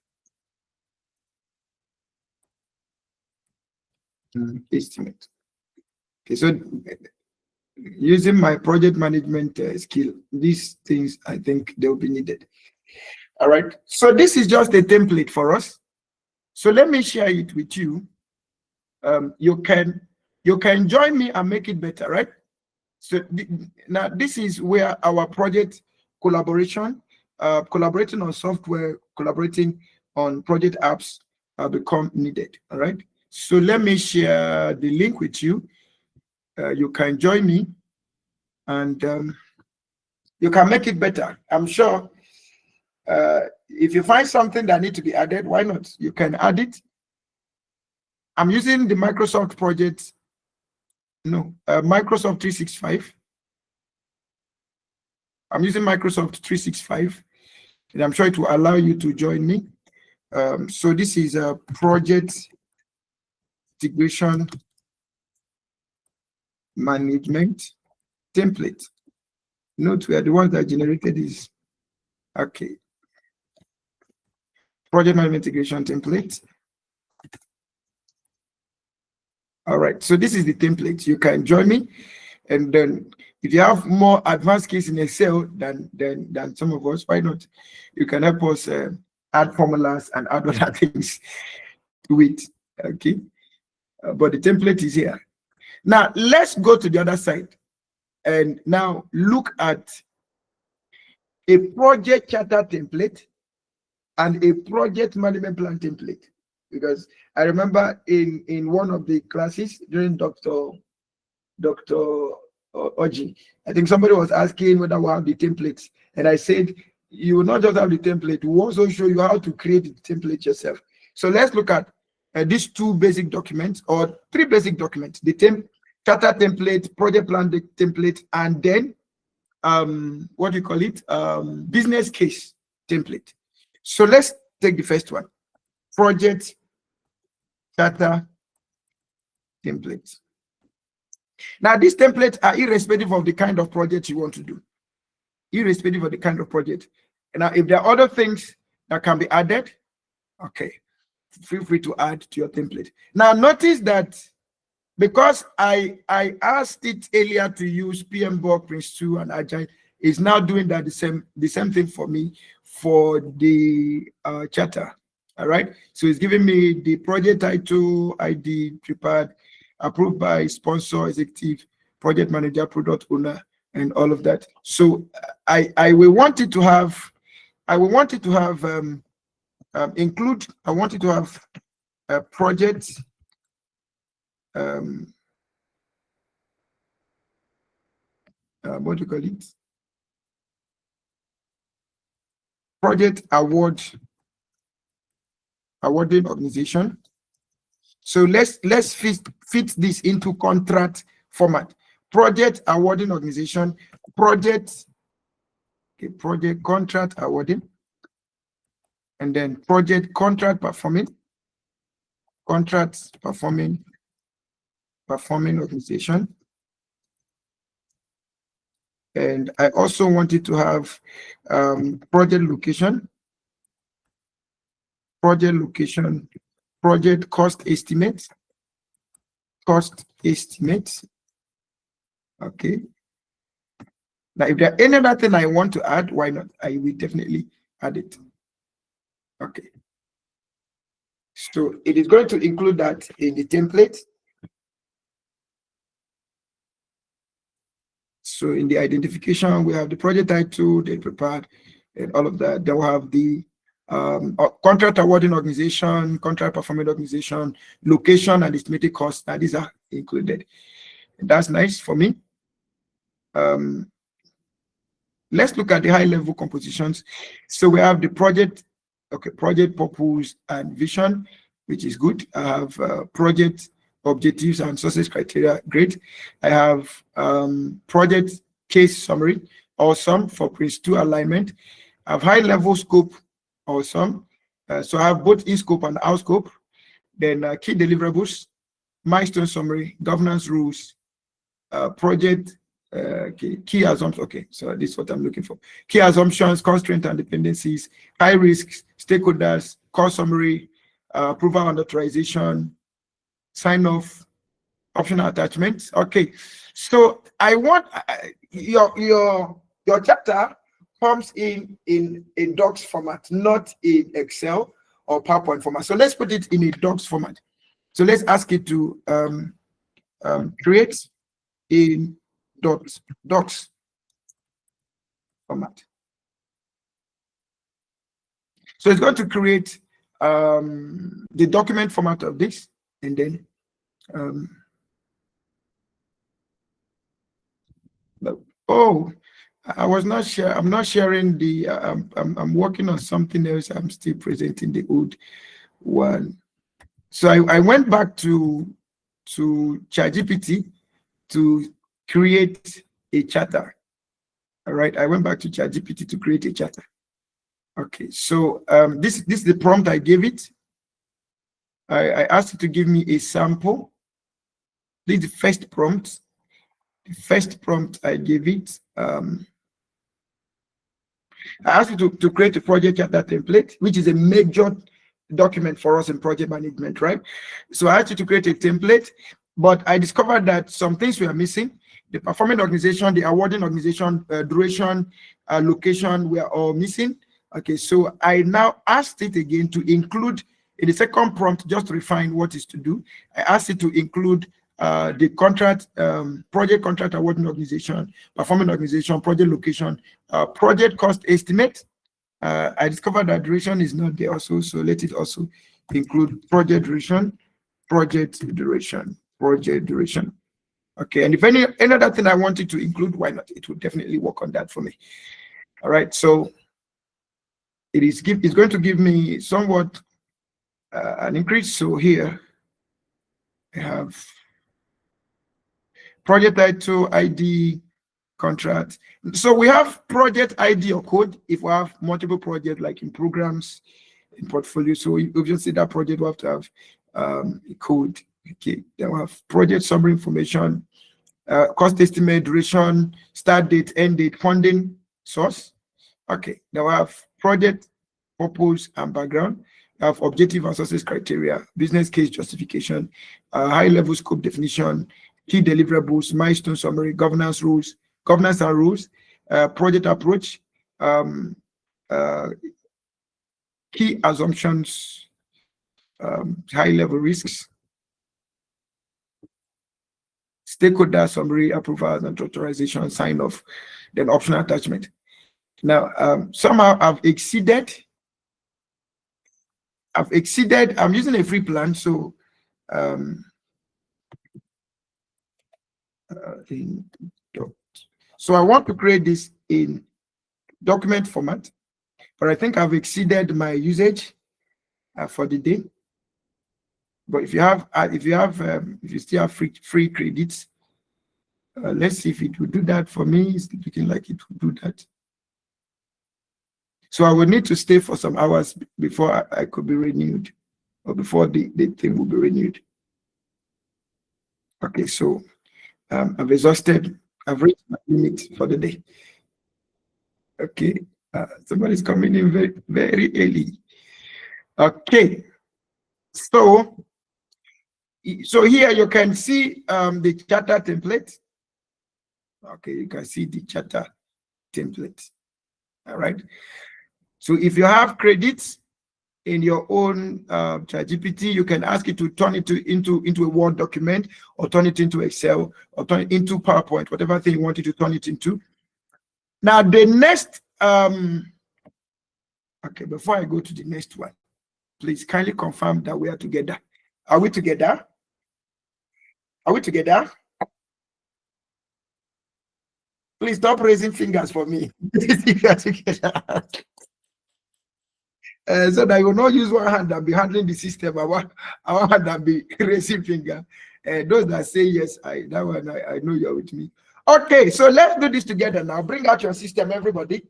Estimate. Okay, so using my project management skill, these things I think they'll be needed. All right. So this is just a template for us. So let me share it with you. You can join me and make it better, right? So now this is where our project collaboration, collaborating on software, collaborating on project apps become needed. All right. So let me share the link with you. You can join me, and you can make it better. I'm sure if you find something that needs to be added, why not? You can add it. I'm using the Microsoft project, Microsoft 365. I'm using Microsoft 365, and I'm sure it will allow you to join me. So this is a project integration management template. Note we are the ones that generated this. Okay. Project management integration template. All right, so this is the template. You can join me, and then if you have more advanced skills in Excel than some of us, why not? You can help us add formulas and add other things to it. Okay, but the template is here. Now let's go to the other side and now look at a project charter template and a project management plan template. Because I remember in one of the classes during Dr. Oji, I think somebody was asking whether we have the templates, and I said you will not just have the template, we will also show you how to create the template yourself. So let's look at these two basic documents, or three basic documents: the charter template, project plan template, and then what do you call it, business case template. So let's take the first one, project charter template. Now these templates are irrespective of the kind of project you want to do, irrespective of the kind of project. And now if there are other things that can be added, okay, feel free to add to your template. Now notice that because I asked it earlier to use PMBOK, Prince2, and Agile, is now doing that the same thing for me for the charter. All right, so it's giving me the project title, ID, prepared, approved by sponsor, executive, project manager, product owner, and all of that. So I will want it to have, include, I want it to have a project, what do you call it? Project awarding organization. So let's fit this into contract format. Project awarding organization, project contract awarding, and then project contract performing organization. And I also wanted to have project location, project cost estimate. Okay. Now, if there any other thing I want to add, why not? I will definitely add it. Okay. So it is going to include that in the template. So in the identification, we have the project title, they prepared, and all of that. Then we have the contract awarding organization, contract performing organization, location, and estimated cost. Now these are included. And that's nice for me. Let's look at the high-level compositions. So we have the project, project purpose and vision, which is good. I have project objectives and success criteria, great. I have project case summary, awesome, for Prince2 alignment. I have high-level scope, awesome. So I have both in-scope and out-scope. Then key deliverables, milestone summary, governance rules, project key assumptions. Okay, so this is what I'm looking for. Key assumptions, constraints and dependencies, high risks, stakeholders, cost summary, approval and authorization, sign off, optional attachments. Okay, so I want your chapter comes in a docs format, not in Excel or PowerPoint format. So let's put it in a docs format. So let's ask it to create in docs format. So it's going to create the document format of this, and then oh, I was not sure. I'm not sharing the. I'm working on something else. I'm still presenting the old one. So I went back to ChatGPT to create a charter. All right, I went back to ChatGPT to create a charter. Okay, so this is the prompt I gave it. I asked it to give me a sample. This is the first prompt. The first prompt I gave it. I asked you to create a project charter template, which is a major document for us in project management, right? So I asked you to create a template, but I discovered that some things were missing. The performing organization, the awarding organization, duration, location were all missing. Okay, so I now asked it again to include in the second prompt, just to refine what is to do. I asked it to include the contract, project contract awarding organization, performing organization, project location, project cost estimate. I discovered that duration is not there also, so let it also include project duration, project duration. Okay, and if any other thing I wanted to include, why not? It would definitely work on that for me. All right, so it's going to give me somewhat an increase. So here I have project title, ID, contract. So we have project ID or code if we have multiple projects, like in programs, in portfolio. So obviously that project will have to have a code. Okay, then we have project summary information, cost estimate, duration, start date, end date, funding source. Okay, then we have project purpose and background. We have objective and success criteria, business case justification, high level scope definition, key deliverables, milestone summary, governance and rules, project approach, key assumptions, high level risks, stakeholder summary, approvals and authorization, sign off, then optional attachment. Now, somehow I've exceeded, I'm using a free plan, so so I want to create this in document format, but I think I've exceeded my usage for the day. But if you still have free credits, let's see if it will do that for me. It's looking like it will do that. So I will need to stay for some hours before I could be renewed, or before the thing will be renewed. Okay, so I've exhausted, I've reached my limit for the day. Okay, somebody's coming in very, very early. Okay, so here you can see the charter template. Okay, you can see the charter template. All right. So if you have credits in your own ChatGPT, you can ask it to turn it into a Word document, or turn it into Excel, or turn it into PowerPoint, whatever thing you want it to turn it into. Now the next, okay, before I go to the next one, please kindly confirm that we are together. Are we together? Are we together? Please stop raising fingers for me. If you are together. So that I will not use one hand and be handling the system. I want hand and be raising finger. Those that say yes, I know you're with me. Okay, so let's do this together now. Bring out your system, everybody.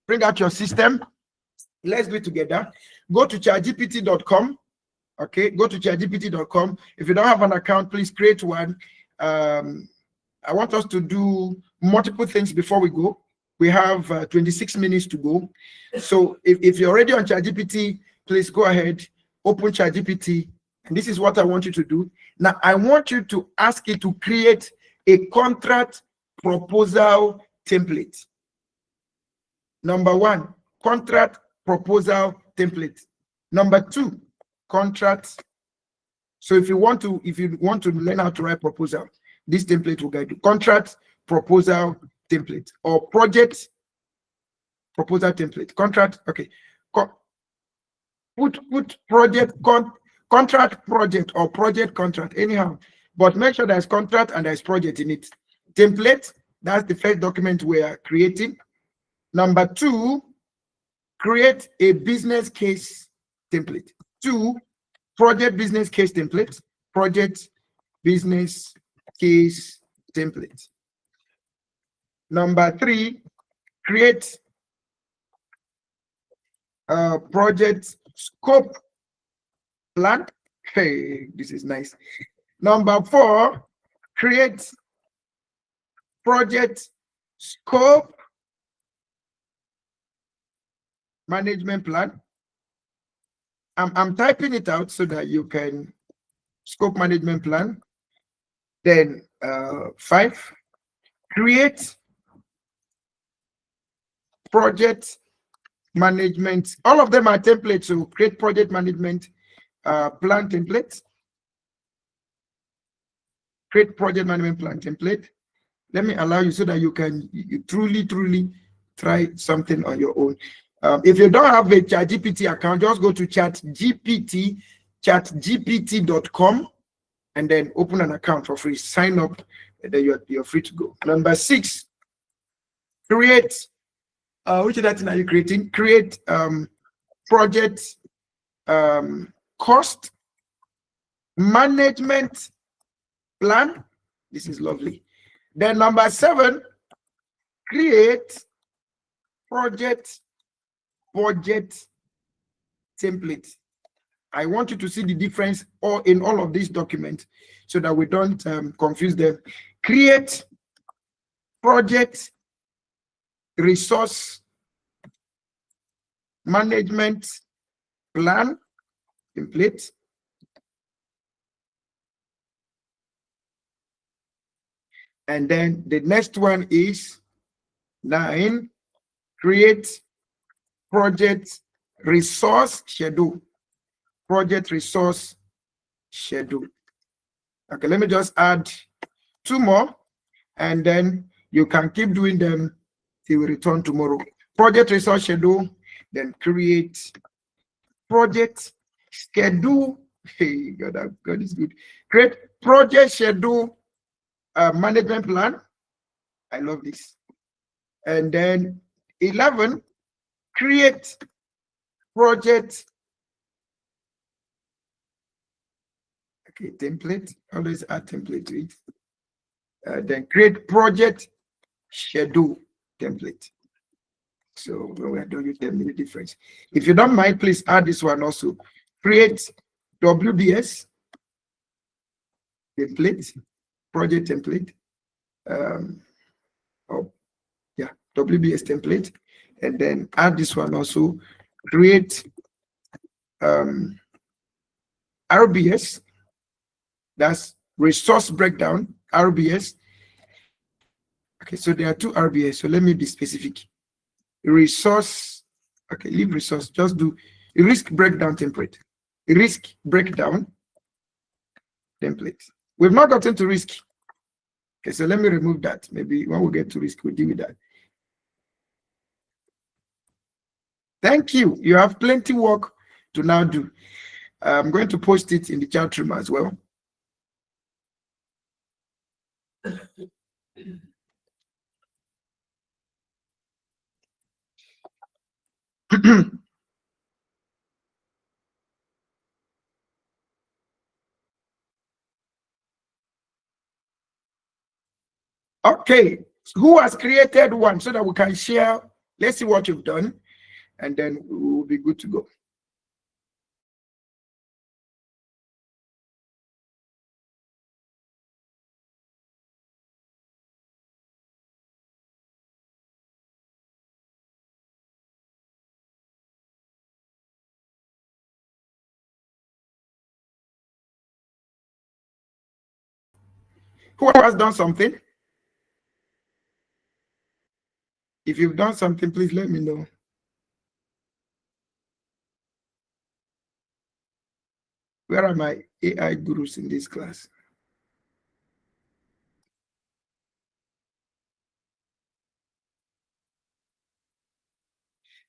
Bring out your system. Let's do it together. Go to chatgpt.com. Okay, go to chatgpt.com. If you don't have an account, please create one. I want us to do multiple things before we go. We have 26 minutes to go. So if you're already on ChatGPT, please go ahead, open ChatGPT. And this is what I want you to do. Now, I want you to ask it to create a contract proposal template. Number one, contract proposal template. Number two, contract. So if you want to learn how to write proposal, this template will guide you. Contract proposal template, or project proposal template. Contract, okay. Put project contract project or project contract, anyhow, but make sure there's contract and there's project in it. Template, that's the first document we are creating. Number two, create a business case template. Two, project business case template. Project business case template. Number three, create a project scope plan. Hey, this is nice. Number four, create project scope management plan. I'm typing it out so that you can scope management plan. Then 5, create project management. All of them are templates. So create project management plan template. Create project management plan template. Let me allow you so that you can truly try something on your own. If you don't have a ChatGPT account, just go to chatgpt.com, and then open an account for free. Sign up, and then you're free to go. Number 6, create. Which of that thing are you creating? Create project cost management plan. This is lovely. Then number 7, create project budget template. I want you to see the difference in all of these documents so that we don't confuse them. Create project resource management plan template. And then the next one is 9, create project resource schedule. Project resource schedule. Okay, let me just add 2 more, and then you can keep doing them till we return tomorrow. Project resource schedule, then create project schedule. Hey, God is good. Create project schedule management plan. I love this. And then 11, create project template. Always add template to it. Then create project schedule template. So when we are done, you tell me the difference. If you don't mind, please add this one also. Create WBS template, project template. WBS template, and then add this one also. Create RBS. That's resource breakdown, RBS. Okay, so there are 2 RBS. So let me be specific. Resource, okay, leave resource, just do risk breakdown template. Risk breakdown template. We've not gotten to risk. Okay, so let me remove that. Maybe when we get to risk, we'll deal with that. Thank you. You have plenty work to now do. I'm going to post it in the chat room as well. Okay, who has created one so that we can share? Let's see what you've done, and then we will be good to go. Who has done something? If you've done something, please let me know. Where are my AI gurus in this class?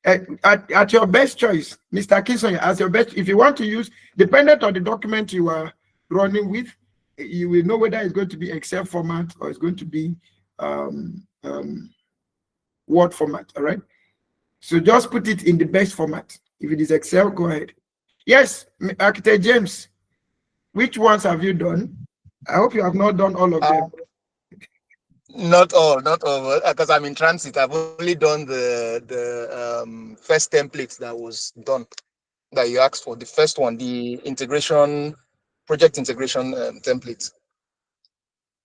At your best choice, Mr. Kinson, as your best, if you want to use, dependent on the document you are running with, you will know whether it's going to be Excel format or it's going to be Word format. All right. So just put it in the best format. If it is Excel, go ahead. Yes, Architect James, which ones have you done? I hope you have not done all of them. Not all, because I'm in transit. I've only done the first template that was done, that you asked for. The first one, the integration, project integration template.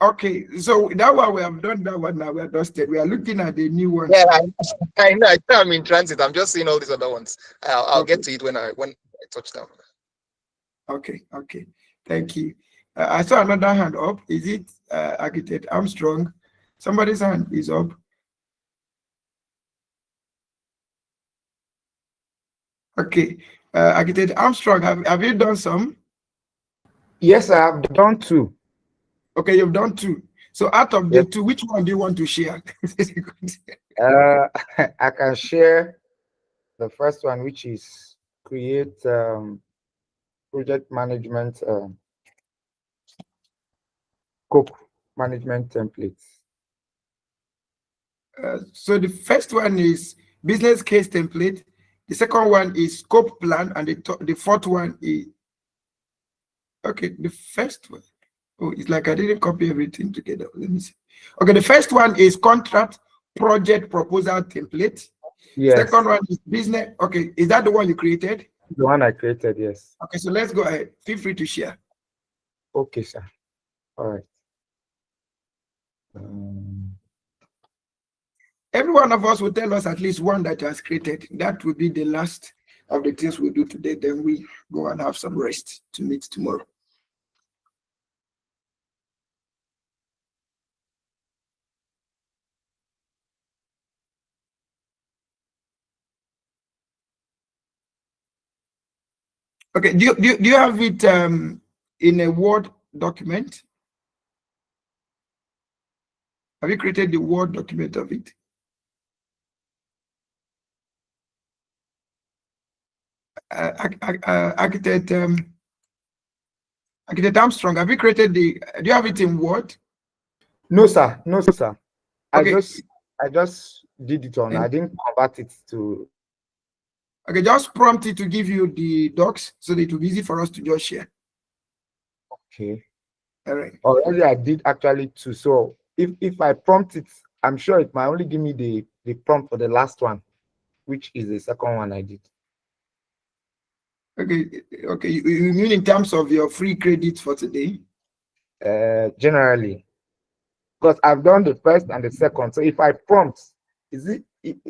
Okay, so that one we have done that one now. We are dusted. We are looking at the new one. Yeah, I know. I'm in transit. I'm just seeing all these other ones. I'll get to it when I touch down. Okay. Thank you. I saw another hand up. Is it Architect Armstrong. Somebody's hand is up. Okay, Architect Armstrong, have you done some? Yes, I have done 2. Okay, you've done 2. So out of the 2, which one do you want to share? I can share the first one, which is create project management scope management templates. So the first one is business case template. The second one is scope plan, and the fourth one is, okay, the first one. Oh, it's like I didn't copy everything together. Let me see. Okay, the first one is contract project proposal template. Yes. Second one is business. Okay, is that the one you created? The one I created, yes. Okay, so let's go ahead. Feel free to share. Okay, sir. All right. Every one of us will tell us at least one that has created. That will be the last of the things we do today. Then we go and have some rest to meet tomorrow. Okay, do you have it in a Word document? Have you created the Word document of it? Architect Armstrong, have you created do you have it in Word? No, sir. No, sir. Okay. I just did it on. I didn't convert it to. Okay, just prompt it to give you the docs so that it will be easy for us to just share. Okay. All right. Already I did actually 2. So if I prompt it, I'm sure it might only give me the prompt for the last one, which is the second one I did. Okay, you mean in terms of your free credits for today? Generally, because I've done the first and the second. So if I prompt,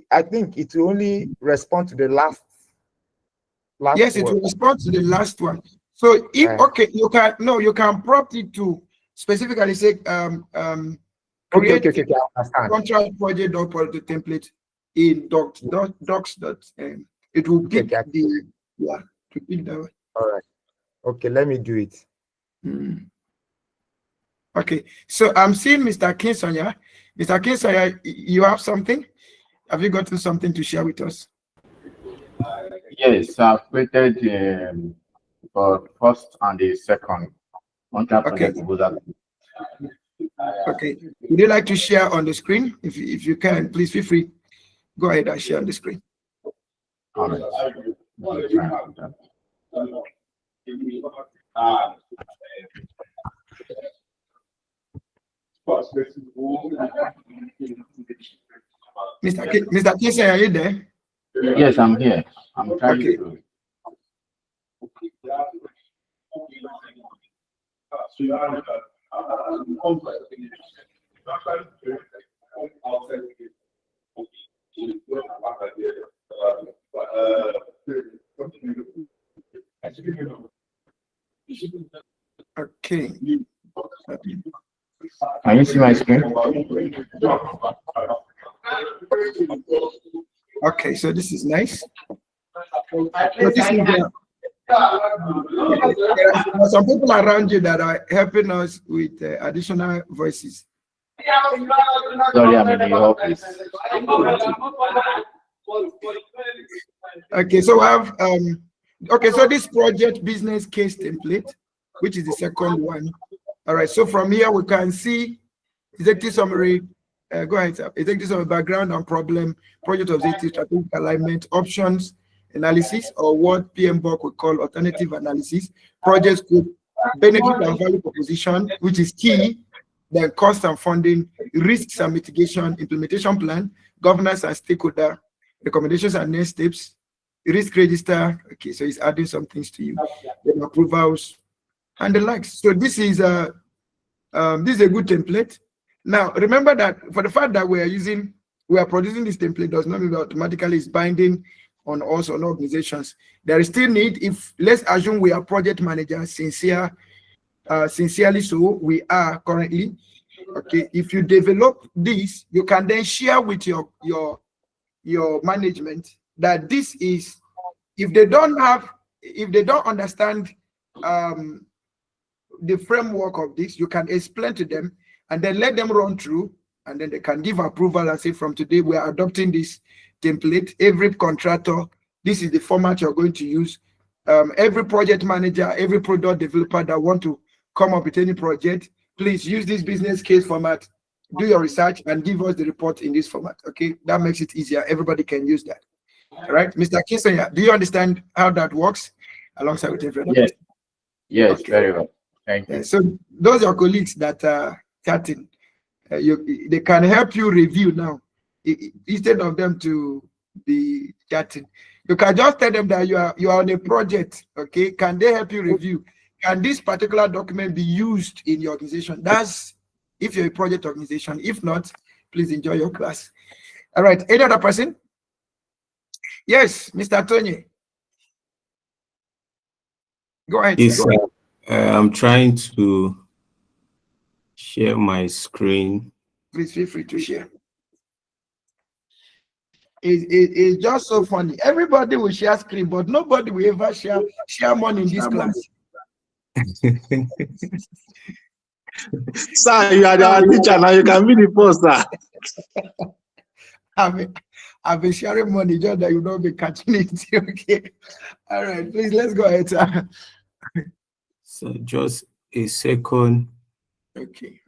I think it will only respond to the last yes, word. it will respond to the last one. So if okay, you can prompt it to specifically say create okay, contract project template in docs. It will pick to pick that one. All right. Okay, let me do it. Okay, so I'm seeing Mr. Kinsonya. Mr. Kinsonya, you have something? Have you gotten something to share with us? Yes, I've created for first and the second contract project proposal. Okay, would you like to share on the screen? If you can, please feel free. Go ahead and share on the screen. All right. Mr. Kinsonya, are you there? Yes, I'm here. I'm trying Okay. to. Okay. Can you see my screen? Okay, so this is nice. So this is there are some people around you that are helping us with additional voices. Sorry, I'm in the office. Okay, so we have okay, so this project business case template, which is the second one. All right, so from here we can see executive summary. Go ahead, sir. Executive summary, background and problem, project objective, strategic alignment, options analysis, or what PMBOK would call alternative analysis, project scope, benefit and value proposition, which is key, then cost and funding, risks and mitigation, implementation plan, governance and stakeholder, recommendations and next steps, risk register. Okay, so it's adding some things to you, then approvals and the likes. So this is a good template. Now remember that for the fact that we are producing this template does not mean that automatically it's binding on us, on organizations. There is still need, if let's assume we are project managers, sincere sincerely so, we are currently. Okay, if you develop this, you can then share with your management that this is, if they don't understand the framework of this, you can explain to them and then let them run through, and then they can give approval and say, from today we are adopting this template. Every contractor, this is the format you're going to use. Every project manager, every product developer that want to come up with any project, please use this business case format, do your research, and give us the report in this format. Okay, that makes it easier. Everybody can use that. All right, Mr. Kingston, do you understand how that works alongside with everyone? Yes, yes, Okay. very well. Thank you. So those are colleagues that are chatting. They can help you review now. Instead of them to be chatting, you can just tell them that you are on a project. Okay, can they help you review? Can this particular document be used in your organization? That's if you're a project organization. If not, please enjoy your class. All right, any other person? Yes, Mr. Tony. Go ahead. Yes, I'm trying to share my screen. Please feel free to share. It's just so funny. Everybody will share screen, but nobody will ever share money in this class. Sir, you are the teacher now. You can be the poster. I've been sharing money just that you don't be catching it. Okay. All right, please let's go ahead, sir. So just a second. Okay.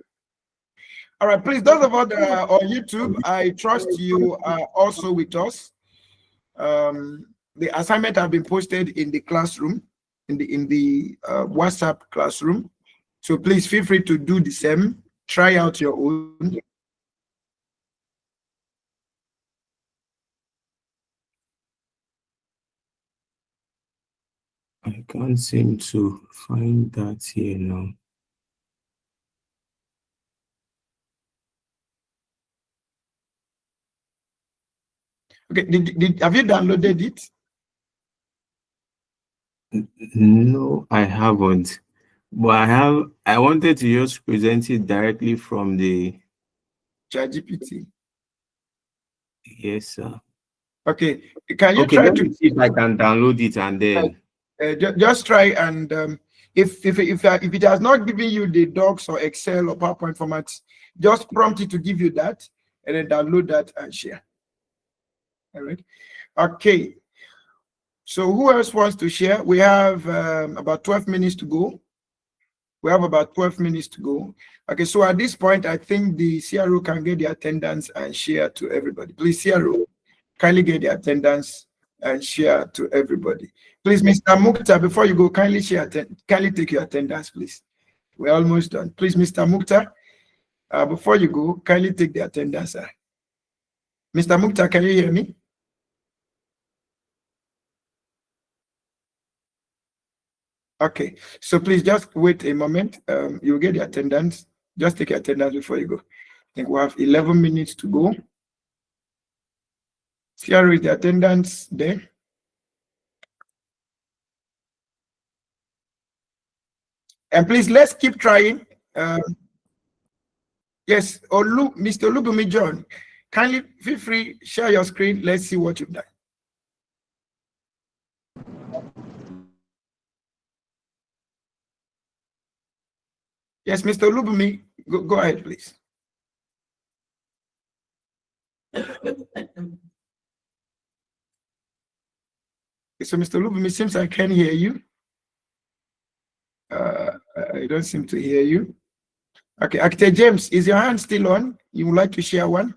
All right, please, those of us that are on YouTube, I trust you are also with us. The assignment have been posted in the classroom, in the WhatsApp classroom. So please feel free to do the same. Try out your own. I can't seem to find that here now. Okay, have you downloaded it? No, I haven't. But I wanted to just present it directly from the ChatGPT. Yes, sir. Okay, can you Okay, try let to me see if I can download it and then just try, and if it has not given you the docs or Excel or PowerPoint formats, just prompt it to give you that, and then download that and share. All right. Okay. So who else wants to share? We have about 12 minutes to go. We have about 12 minutes to go. Okay, so at this point, I think the CRO can get the attendance and share to everybody. Please, CRO, kindly get the attendance and share to everybody. Please, Mr. Mukhtar, before you go, kindly take your attendance, please. We're almost done. Please, Mr. Mukhtar, before you go, kindly take the attendance. Mr. Mukhtar, can you hear me? Okay, so please just wait a moment. You'll get the attendance. Just take your attendance before you go. I think we have 11 minutes to go. Here is the attendance there. And please, let's keep trying. Yes, Mr. Olubumi John, kindly feel free, share your screen. Let's see what you've done. Yes, Mr. Olubumi, go ahead, please. So, Mr. Olubumi, seems I can't hear you. I don't seem to hear you. Okay, Architect James, is your hand still on? You would like to share one?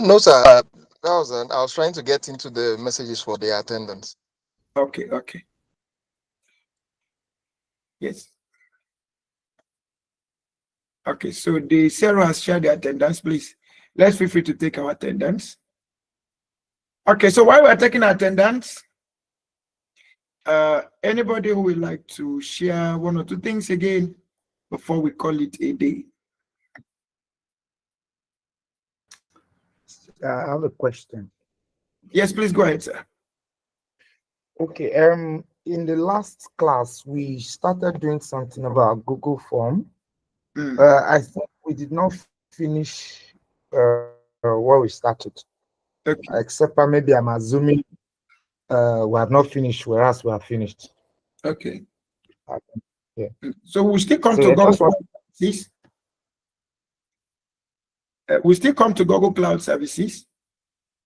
No, sir. I was trying to get into the messages for the attendance. Okay. Yes. Okay, so the Sarah has shared the attendance, please. Let's feel free to take our attendance. Okay, so while we're taking attendance, anybody who would like to share one or two things again before we call it a day? I have a question. Yes, please go ahead, sir. Okay. in the last class, we started doing something about Google Form. Mm. I think we did not finish what we started, Okay. except maybe I'm assuming we have not finished, whereas we have finished. Okay. Yeah. So we still come So to I Google just want- Cloud Services. We still come to Google Cloud Services.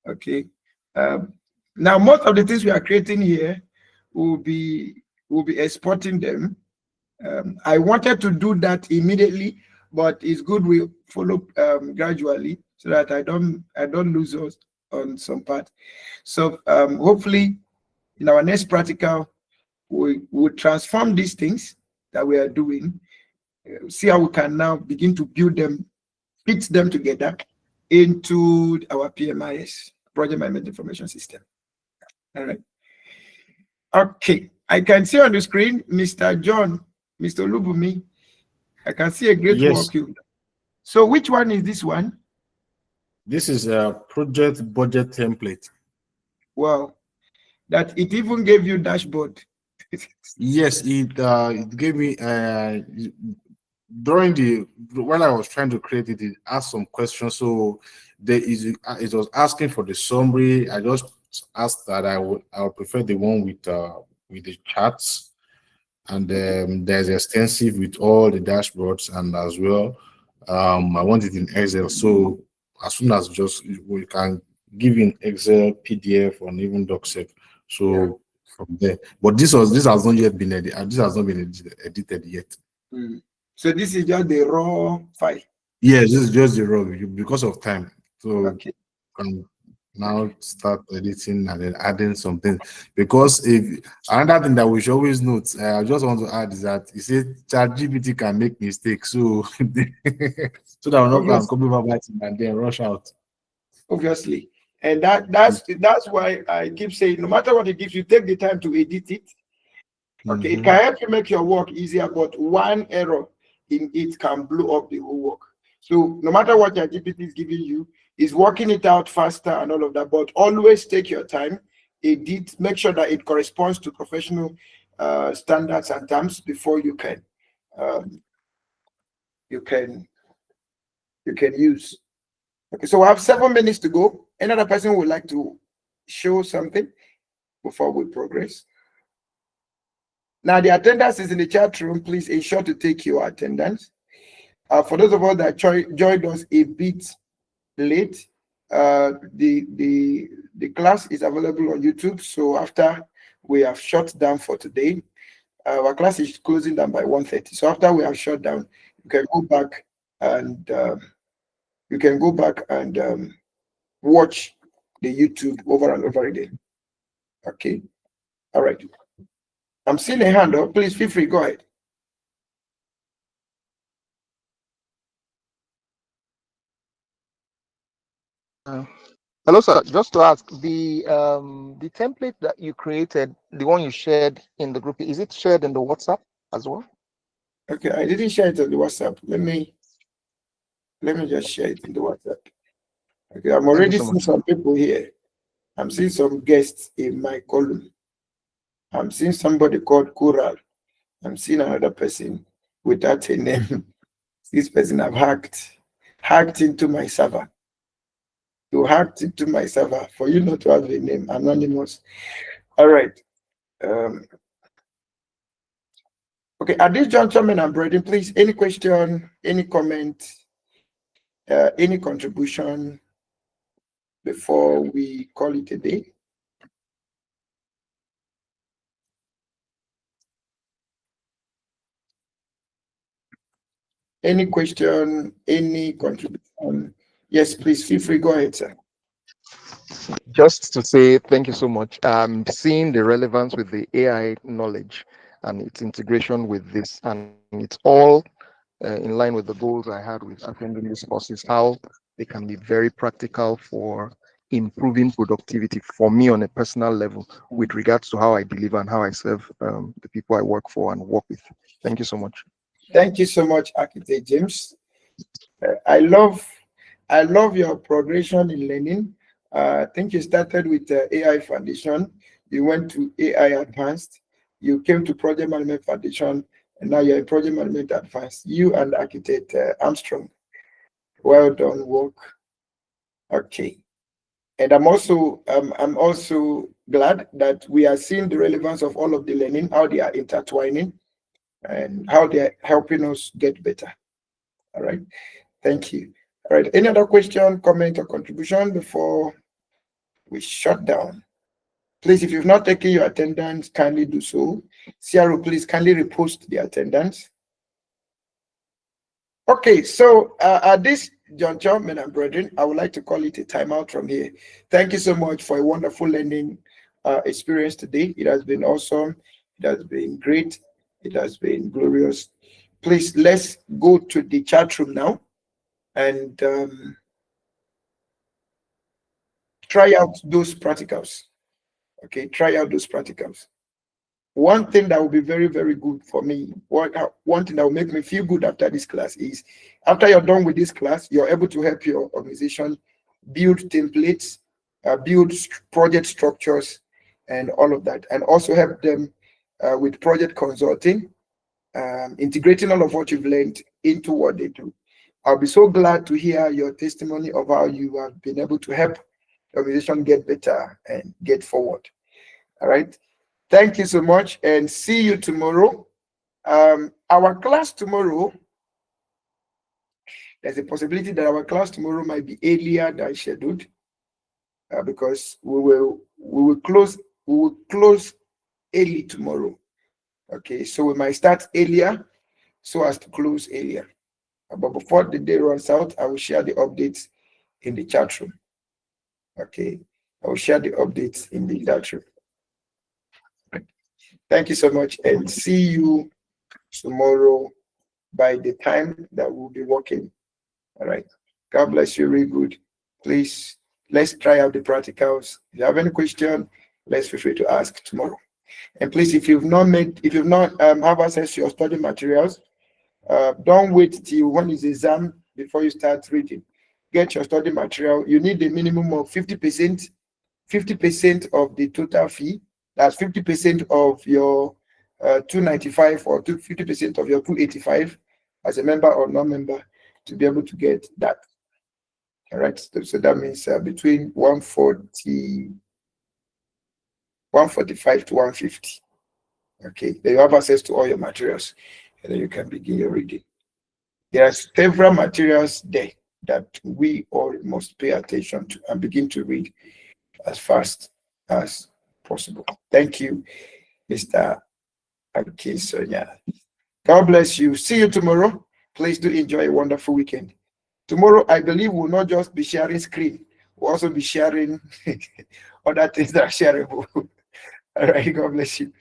Okay. Now, most of the things we are creating here will be exporting them. I wanted to do that immediately, but it's good we follow gradually so that I don't lose us on some part. So hopefully in our next practical, we will transform these things that we are doing, see how we can now begin to build them, fit them together into our PMIS, Project Management Information System. All right. Okay. I can see on the screen, Mr. John, Mr. Lubumi. I can see a great Yes. work you. So which one is this one? This is a project budget template. Wow. That it even gave you dashboard. Yes, it gave me during the when I was trying to create it, it asked some questions. So it was asking for the summary. I just asked that I would prefer the one with the charts, and there's extensive with all the dashboards, and as well I want it in Excel. So as soon as just we can give in Excel, PDF, or even DocSec. So Yeah. from there, but this has not yet been edited. This has not been edited yet. Mm. So this is just the raw file. Yes, this is just the raw because of time. So Okay. can now start editing and then adding something. Because if another thing that we should always note, I just want to add is that you say ChatGPT can make mistakes, so so that we're not going to copy verbatim and then rush out. Obviously. And that's why I keep saying no matter what it gives you, take the time to edit it. Okay, it can help you make your work easier, but one error in it can blow up the whole work. So no matter what your GPT is giving you, is working it out faster and all of that, but always take your time, edit, make sure that it corresponds to professional standards and terms before you can use. Okay, so we have 7 minutes to go. Another person would like to show something before we progress. Now, the attendance is in the chat room. Please ensure to take your attendance. For those of us that joined us a bit late, the class is available on YouTube. So after we have shut down for today, our class is closing down by 1:30. So after we have shut down, you can go back and watch the YouTube over and over again. Okay. All right. I'm seeing a hand up. Please feel free. Go ahead. Hello, sir. Just to ask, the template that you created, the one you shared in the group, is it shared in the WhatsApp as well? Okay, I didn't share it on the WhatsApp. Let me just share it in the WhatsApp. Okay, I'm already seeing some people here. I'm seeing some guests in my column. I'm seeing somebody called Kural. I'm seeing another person without a name. This person have hacked into my server. You hacked into my server for you not to have a name, anonymous. All right. Okay, at this juncture, I'm Brendan, please, any question, any comment, any contribution before we call it a day? Any question, any contribution? Yes, please feel free. Go ahead, sir. Just to say thank you so much. Seeing the relevance with the AI knowledge and its integration with this, and it's all in line with the goals I had with attending these courses, how they can be very practical for improving productivity for me on a personal level with regards to how I deliver and how I serve the people I work for and work with. Thank you so much. Thank you so much, Architect James. I love your progression in learning. I think you started with AI Foundation. You went to AI Advanced. You came to Project Management Foundation, and now you're in Project Management Advanced. You and Architect Armstrong. Well done work. Okay. And I'm also glad that we are seeing the relevance of all of the learning, how they are intertwining, and how they're helping us get better. All right. Thank you. All right. Any other question, comment, or contribution before we shut down? Please, if you've not taken your attendance, kindly do so. CRO, please kindly repost the attendance. Okay, so at this juncture, men and brethren, I would like to call it a timeout from here. Thank you so much for a wonderful learning experience today. It has been awesome. It has been great. It has been glorious. Please, let's go to the chat room now and try out those practicals. Okay, try out those practicals. One thing that will be very, very good for me, one thing that will make me feel good after this class is, after you're done with this class, you're able to help your organization build templates, build project structures, and all of that, and also help them with project consulting, integrating all of what you've learned into what they do. I'll be so glad to hear your testimony of how you have been able to help the organization get better and get forward. All right. Thank you so much, and see you tomorrow. Our class tomorrow, there's a possibility that our class tomorrow might be earlier than scheduled, because we will close early tomorrow. Okay, so we might start earlier so as to close earlier. But before the day runs out, I will share the updates in the chat room. Okay, I will share the updates in the chat room. Thank you so much, and see you tomorrow by the time that we'll be working. All right. God bless you. Really good. Please, let's try out the practicals. If you have any question, let's feel free to ask tomorrow. And please, if you've not have access to your study materials, don't wait till one is exam before you start reading. Get your study material. You need a minimum of 50% of the total fee. That's 50% of your 295 or 50% of your 285 as a member or non-member to be able to get that. All right. So that means between 145 to 150. Okay. Then you have access to all your materials, and then you can begin your reading. There are several materials there that we all must pay attention to and begin to read as fast as possible. Thank you, Mr. Akisonya. God bless you. See you tomorrow. Please do enjoy a wonderful weekend. Tomorrow, I believe we'll not just be sharing screen, we'll also be sharing other things that are shareable. All right, God bless you.